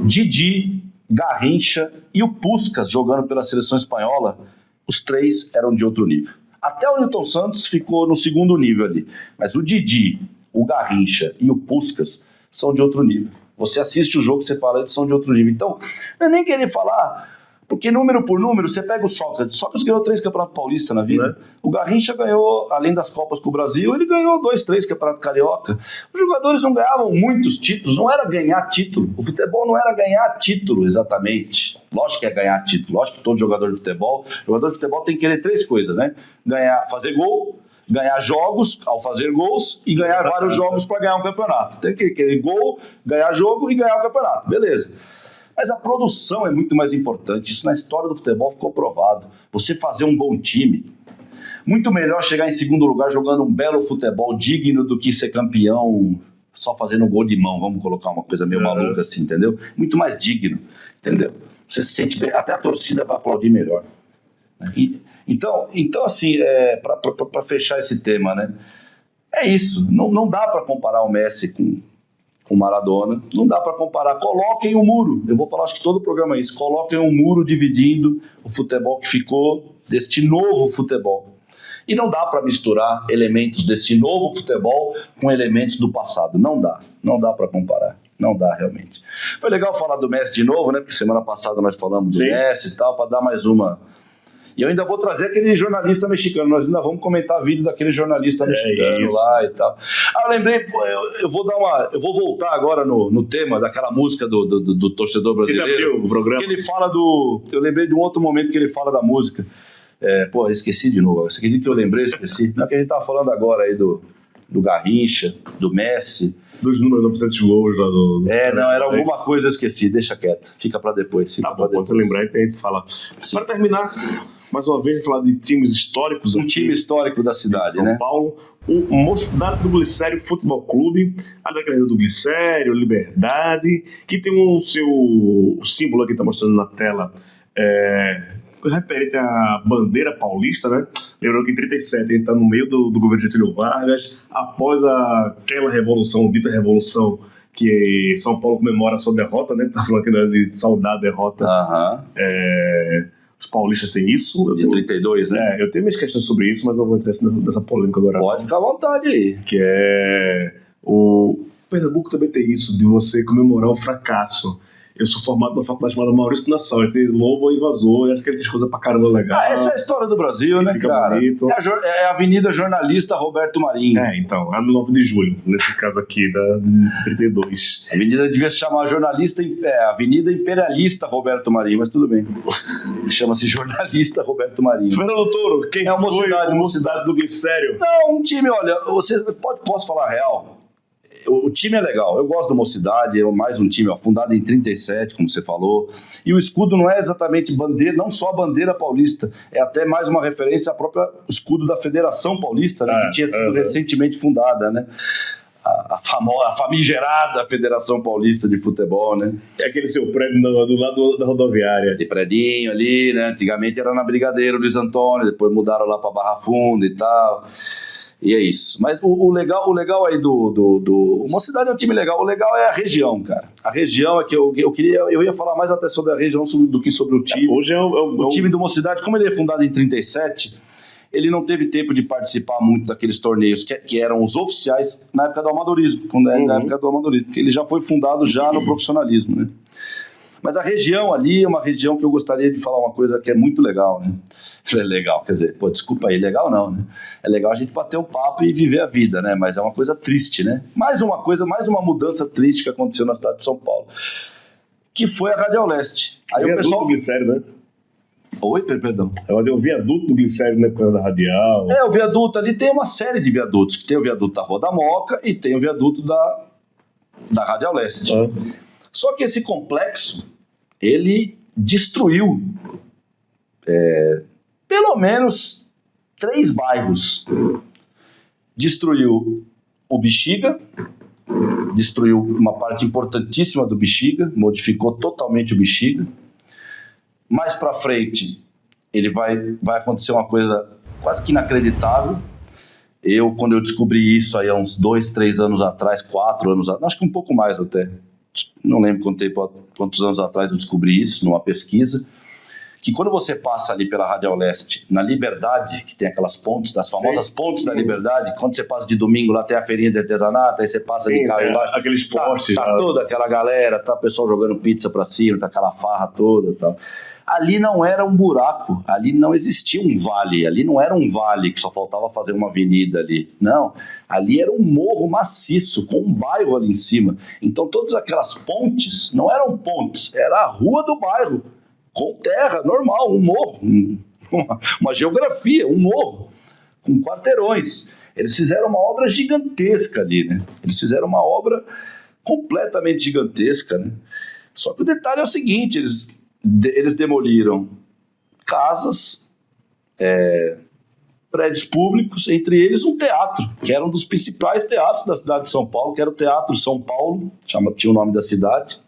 Didi, Garrincha e o Puskás jogando pela seleção espanhola, os três eram de outro nível. Até o Nilton Santos ficou no segundo nível ali, mas o Didi, o Garrincha e o Puskás são de outro nível. Você assiste o jogo e você fala, eles são de outro nível. Então, não é nem querer falar, porque número por número, você pega o Sócrates ganhou 3 Campeonatos Paulistas na vida. O Garrincha ganhou, além das Copas com o Brasil, ele ganhou 2, 3 Campeonatos Carioca. Os jogadores não ganhavam muitos títulos, não era ganhar título. O futebol não era ganhar título, exatamente. Lógico que é ganhar título, lógico que todo jogador de futebol tem que querer 3 coisas, né? Fazer gol, ganhar jogos ao fazer gols e ganhar vários jogos para ganhar um campeonato. Tem que querer gol, ganhar jogo e ganhar o campeonato, beleza. Mas a produção é muito mais importante. Isso na história do futebol ficou provado. Você fazer um bom time. Muito melhor chegar em segundo lugar jogando um belo futebol digno do que ser campeão só fazendo um gol de mão. Vamos colocar uma coisa meio maluca assim, entendeu? Muito mais digno, entendeu? Você se sente bem, até a torcida vai aplaudir melhor. Então assim, para fechar esse tema, né? É isso. Não dá para comparar o Messi com o Maradona, não dá para comparar. Coloquem um muro, eu vou falar, acho que todo o programa é isso, coloquem um muro dividindo o futebol que ficou deste novo futebol. E não dá para misturar elementos deste novo futebol com elementos do passado, não dá para comparar, não dá realmente. Foi legal falar do Messi de novo, né, porque semana passada nós falamos do Messi e tal, para dar mais uma... E eu ainda vou trazer aquele jornalista mexicano. Nós ainda vamos comentar vídeo daquele jornalista mexicano lá e tal. Eu lembrei, eu vou voltar agora no tema daquela música do torcedor brasileiro. Que ele fala do... Eu lembrei de um outro momento que ele fala da música. Esqueci de novo. Você acredita que eu lembrei, esqueci? Não é que a gente tava falando agora aí do Garrincha, do Messi. Dos números 900 gols lá do... Não, era alguma coisa eu esqueci. Deixa quieto. Fica pra depois. Tá bom, quando você lembrar, então a gente fala. Para terminar... Mais uma vez, falar de times históricos. Time histórico da cidade, São Paulo. O Mocidade do Glicério Futebol Clube, a Declaração do Glicério, Liberdade, que tem o símbolo aqui que está mostrando na tela, referente à bandeira paulista, né? Lembrando que em 37 a gente está no meio do governo Getúlio Vargas, após aquela revolução, dita revolução, que São Paulo comemora a sua derrota, né? Está falando aqui de saudar a derrota. Os paulistas têm isso. De 32, né? Eu tenho minhas questões sobre isso, mas não vou entrar nessa polêmica agora. Pode ficar à vontade aí. Que é... O Pernambuco também tem isso, de você comemorar o fracasso. Eu sou formado numa faculdade chamada Maurício Nassau, ele louvor e vazou, e acho que ele fez coisa pra caramba legal. Essa é a história do Brasil, né, cara? Bonito. É a Avenida Jornalista Roberto Marinho. Então, lá no 9 de julho, nesse caso aqui, de 32. A avenida devia se chamar Avenida Imperialista Roberto Marinho, mas tudo bem. Chama-se Jornalista Roberto Marinho. Fernando Toro, quem foi a Mocidade do Glicério? Não, um time, olha, posso falar a real? O time é legal, eu gosto do Mocidade, é mais um time fundado em 37, como você falou, e o escudo não é exatamente bandeira, não só a bandeira paulista, é até mais uma referência ao próprio escudo da Federação Paulista, né, que tinha sido recentemente fundada, né? A famigerada Federação Paulista de Futebol, né? É aquele seu prédio do lado da rodoviária. De predinho ali, né? Antigamente era na Brigadeiro Luiz Antônio, depois mudaram lá para Barra Funda e tal. E é isso. Mas o legal aí o Mocidade é um time legal. O legal é a região, cara. A região é que eu ia falar mais até sobre a região do que sobre o time. Hoje o time do Mocidade, como ele é fundado em 37, ele não teve tempo de participar muito daqueles torneios que eram os oficiais na época do amadorismo, na época do amadorismo, porque ele já foi fundado já no profissionalismo, né? Mas a região ali é uma região que eu gostaria de falar uma coisa que é muito legal, né? É legal, quer dizer, desculpa aí, legal não, né? É legal a gente bater um papo e viver a vida, né? Mas é uma coisa triste, né? Mais uma mudança triste que aconteceu na cidade de São Paulo, que foi a Radial Leste. Aí o pessoal... do Glicério, né? Oi, perdão. Ela tem o viaduto do Glicério na época da Radial. O viaduto ali tem uma série de viadutos, que tem o viaduto da Rua da Moca e tem o viaduto da Radial Leste. Só que esse complexo, ele destruiu pelo menos 3 bairros. Destruiu o Bexiga, destruiu uma parte importantíssima do Bexiga, modificou totalmente o Bexiga. Mais pra frente, vai acontecer uma coisa quase que inacreditável. Quando eu descobri isso aí há uns 2, 3 anos atrás, 4 anos atrás, acho que um pouco mais até, não lembro quantos anos atrás eu descobri isso, numa pesquisa, que quando você passa ali pela Radial Leste, na Liberdade, que tem aquelas pontes, das famosas pontes da Liberdade, quando você passa de domingo, lá tem a feirinha de artesanato, aí você passa de carro embaixo, aqueles postes, tá toda aquela galera, tá o pessoal jogando pizza pra cima, tá aquela farra toda e tal. Ali não era um buraco, ali não existia um vale, ali não era um vale que só faltava fazer uma avenida ali, não, ali era um morro maciço, com um bairro ali em cima. Então todas aquelas pontes não eram pontes, era a rua do bairro, com terra, normal, um morro, uma geografia, um morro, com quarteirões. Eles fizeram uma obra gigantesca ali, né? Eles fizeram uma obra completamente gigantesca, né? Só que o detalhe é o seguinte, eles demoliram casas, prédios públicos, entre eles um teatro, que era um dos principais teatros da cidade de São Paulo, que era o Teatro São Paulo, tinha o nome da cidade.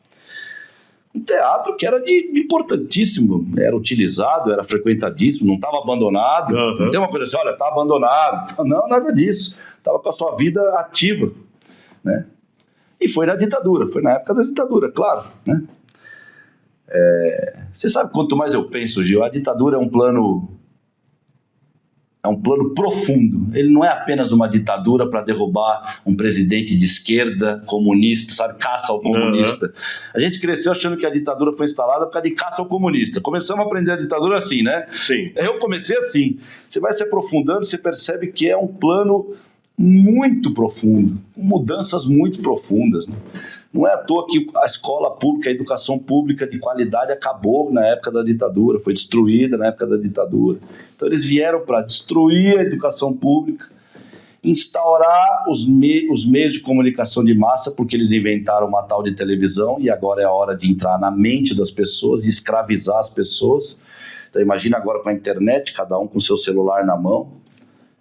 Um teatro que era importantíssimo, era utilizado, era frequentadíssimo, não estava abandonado. Não tem uma coisa assim, olha, está abandonado. Não, nada disso. Estava com a sua vida ativa, né? E foi na ditadura, foi na época da ditadura, claro, né? Você sabe quanto mais eu penso, Gil, a ditadura é um plano profundo. Ele não é apenas uma ditadura para derrubar um presidente de esquerda, comunista, sabe, caça ao comunista. A gente cresceu achando que a ditadura foi instalada por causa de caça ao comunista. Começamos a aprender a ditadura assim, né? Sim. Eu comecei assim. Você vai se aprofundando, você percebe que é um plano muito profundo, com mudanças muito profundas, né? Não é à toa que a escola pública, a educação pública de qualidade acabou na época da ditadura, foi destruída na época da ditadura. Então eles vieram para destruir a educação pública, instaurar os meios de comunicação de massa, porque eles inventaram uma tal de televisão e agora é a hora de entrar na mente das pessoas e escravizar as pessoas. Então imagina agora com a internet, cada um com seu celular na mão.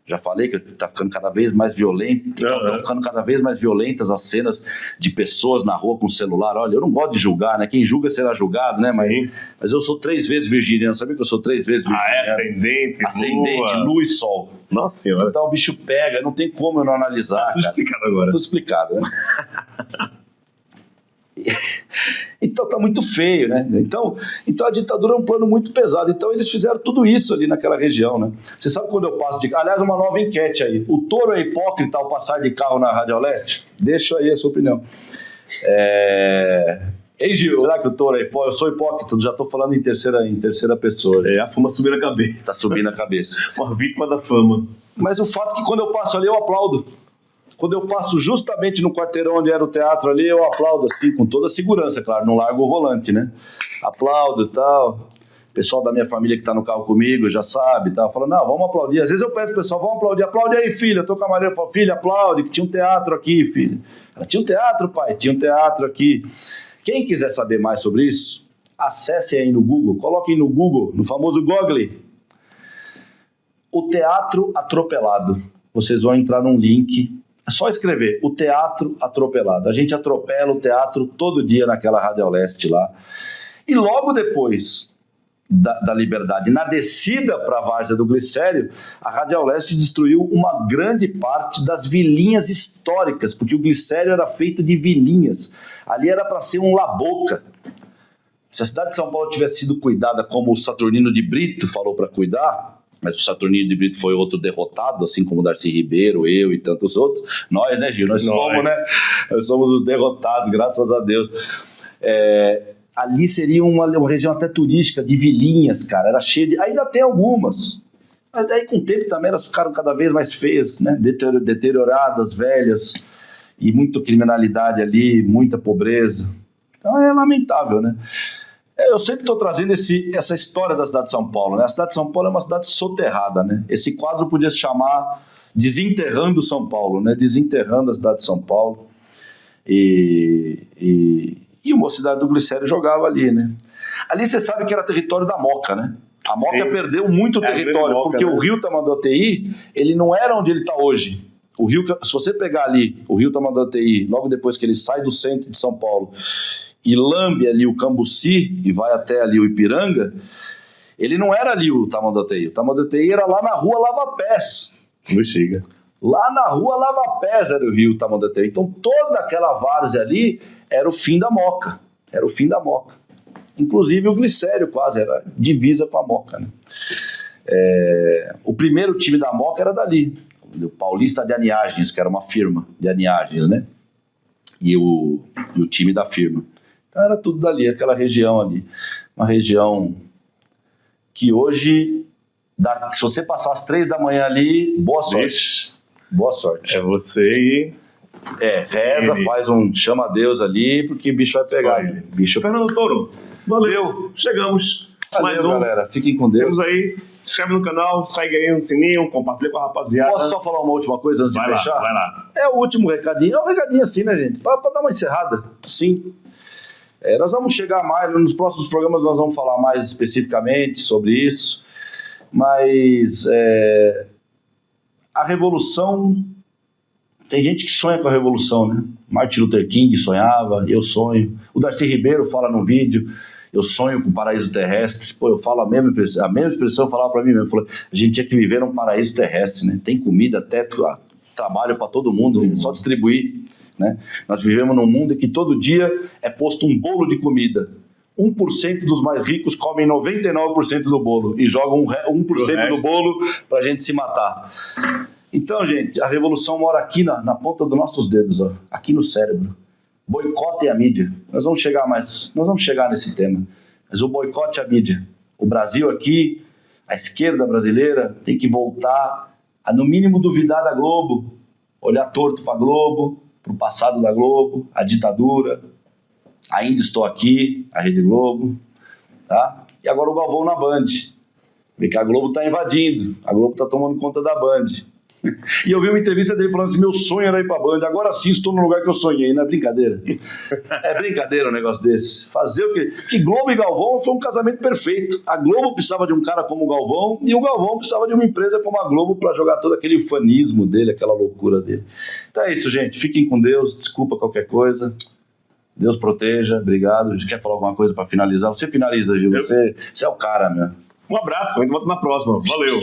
Já falei que está ficando cada vez mais violento, estão ficando cada vez mais violentas as cenas de pessoas na rua com celular. Olha, eu não gosto de julgar, né? Quem julga será julgado, né? Mas eu sou 3 vezes virginiano. Sabia que eu sou 3 vezes virginiano? Ascendente, lua e sol. Nossa senhora. Então o bicho pega, não tem como eu não analisar. Tudo explicado agora. Tudo explicado, né? Então tá muito feio, né? Então a ditadura é um plano muito pesado. Então eles fizeram tudo isso ali naquela região, né? Você sabe quando eu passo de... Aliás, uma nova enquete aí. O Toro é hipócrita ao passar de carro na Rádio Leste? Deixa aí a sua opinião. Ei, Gil, será que o Toro é hipócrita? Eu sou hipócrita, já tô falando em terceira pessoa. A fama subindo a cabeça. Tá subindo a cabeça. Uma vítima da fama. Mas o fato é que quando eu passo ali, eu aplaudo. Quando eu passo justamente no quarteirão onde era o teatro ali, eu aplaudo assim, com toda a segurança, claro, não largo o volante, né? Aplaudo e tal. O pessoal da minha família que tá no carro comigo já sabe, tá? Falando, não, vamos aplaudir. Às vezes eu peço pro pessoal, vamos aplaudir. Aplaude aí, filha. Eu tô com a Maria, eu falo, filha, aplaude, que tinha um teatro aqui, filha. Ela, tinha um teatro, pai, tinha um teatro aqui. Quem quiser saber mais sobre isso, acesse aí no Google, coloquem no Google, no famoso Google, o Teatro Atropelado. Vocês vão entrar num link. É só escrever, o Teatro Atropelado. A gente atropela o teatro todo dia naquela Rádio Leste lá. E logo depois da Liberdade, na descida para a Várzea do Glicério, a Rádio Leste destruiu uma grande parte das vilinhas históricas, porque o Glicério era feito de vilinhas. Ali era para ser um laboca. Se a cidade de São Paulo tivesse sido cuidada como o Saturnino de Brito falou para cuidar, mas o Saturnino de Brito foi outro derrotado, assim como o Darcy Ribeiro, eu e tantos outros. Nós, né, Gil? Nós somos, né? Nós somos os derrotados, graças a Deus. Ali seria uma região até turística, de vilinhas, cara. Era cheio de... Ainda tem algumas. Mas aí, com o tempo, também elas ficaram cada vez mais feias, né? Deterioradas, velhas. E muita criminalidade ali, muita pobreza. Então é lamentável, né? Eu sempre estou trazendo essa história da cidade de São Paulo, né? A cidade de São Paulo é uma cidade soterrada, né? Esse quadro podia se chamar Desenterrando São Paulo, né? Desenterrando a cidade de São Paulo. E o Mocidade do Glicério jogava ali, né? Ali você sabe que era território da Moca, né? A Moca perdeu muito território, Moca, porque, né? O rio Tamanduateí, ele não era onde ele está hoje. O rio, se você pegar ali o rio Tamanduateí, logo depois que ele sai do centro de São Paulo e lambe ali o Cambuci e vai até ali o Ipiranga, ele não era ali o Tamanduateí. O Tamanduateí era lá na rua Lava Pés. Bexiga. Lá na rua Lava Pés era o rio Tamanduateí. Então toda aquela várzea ali era o fim da Moca. Era o fim da Moca. Inclusive o Glicério quase era divisa com a Moca, né? O primeiro time da Moca era dali. O Paulista de Aniagens, que era uma firma de aniagens, né? E o time da firma. Então era tudo dali, aquela região ali. Uma região que hoje, se você passar às 3 da manhã ali, boa sorte. Vixe. Boa sorte. É você e... reza, faz chama a Deus ali, porque o bicho vai pegar. Fernando Toro, valeu. Chegamos. Valeu, mais um. Galera. Fiquem com Deus. Temos aí. Se inscreve no canal, segue aí no sininho, compartilha com a rapaziada. Posso só falar uma última coisa antes de fechar? Vai lá. É o último recadinho. É um recadinho assim, né, gente? Pra dar uma encerrada. Sim. Nós vamos chegar mais, nos próximos programas nós vamos falar mais especificamente sobre isso, mas a revolução, tem gente que sonha com a revolução, né? Martin Luther King sonhava, eu sonho, o Darcy Ribeiro fala no vídeo, eu sonho com o paraíso terrestre. Pô, eu falo a mesma expressão, eu falava pra mim mesmo, a gente tinha que viver num paraíso terrestre, né? Tem comida, teto, trabalho para todo mundo, só distribuir. né? Nós vivemos num mundo em que todo dia é posto um bolo de comida. 1% dos mais ricos comem 99% do bolo e jogam 1% do bolo pra gente se matar. Então, gente, a revolução mora aqui na ponta dos nossos dedos, ó, aqui no cérebro. Boicotem a mídia. Nós vamos chegar nesse tema. Mas o boicote à mídia. O Brasil aqui, a esquerda brasileira, tem que voltar a, no mínimo, duvidar da Globo, olhar torto para a Globo, para o passado da Globo, a ditadura. Ainda estou aqui, a Rede Globo, tá? E agora o Galvão na Band. Vê que a Globo está invadindo, a Globo está tomando conta da Band. E eu vi uma entrevista dele falando assim, meu sonho era ir pra Band, agora sim estou no lugar que eu sonhei, não é brincadeira? É brincadeira um negócio desse. Fazer o quê? Que Globo e Galvão foi um casamento perfeito. A Globo precisava de um cara como o Galvão e o Galvão precisava de uma empresa como a Globo para jogar todo aquele fanismo dele, aquela loucura dele. Então é isso, gente. Fiquem com Deus, desculpa qualquer coisa. Deus proteja, obrigado. Quer falar alguma coisa para finalizar? Você finaliza, Gil. Você é o cara, meu. Um abraço, a gente volta na próxima. Valeu.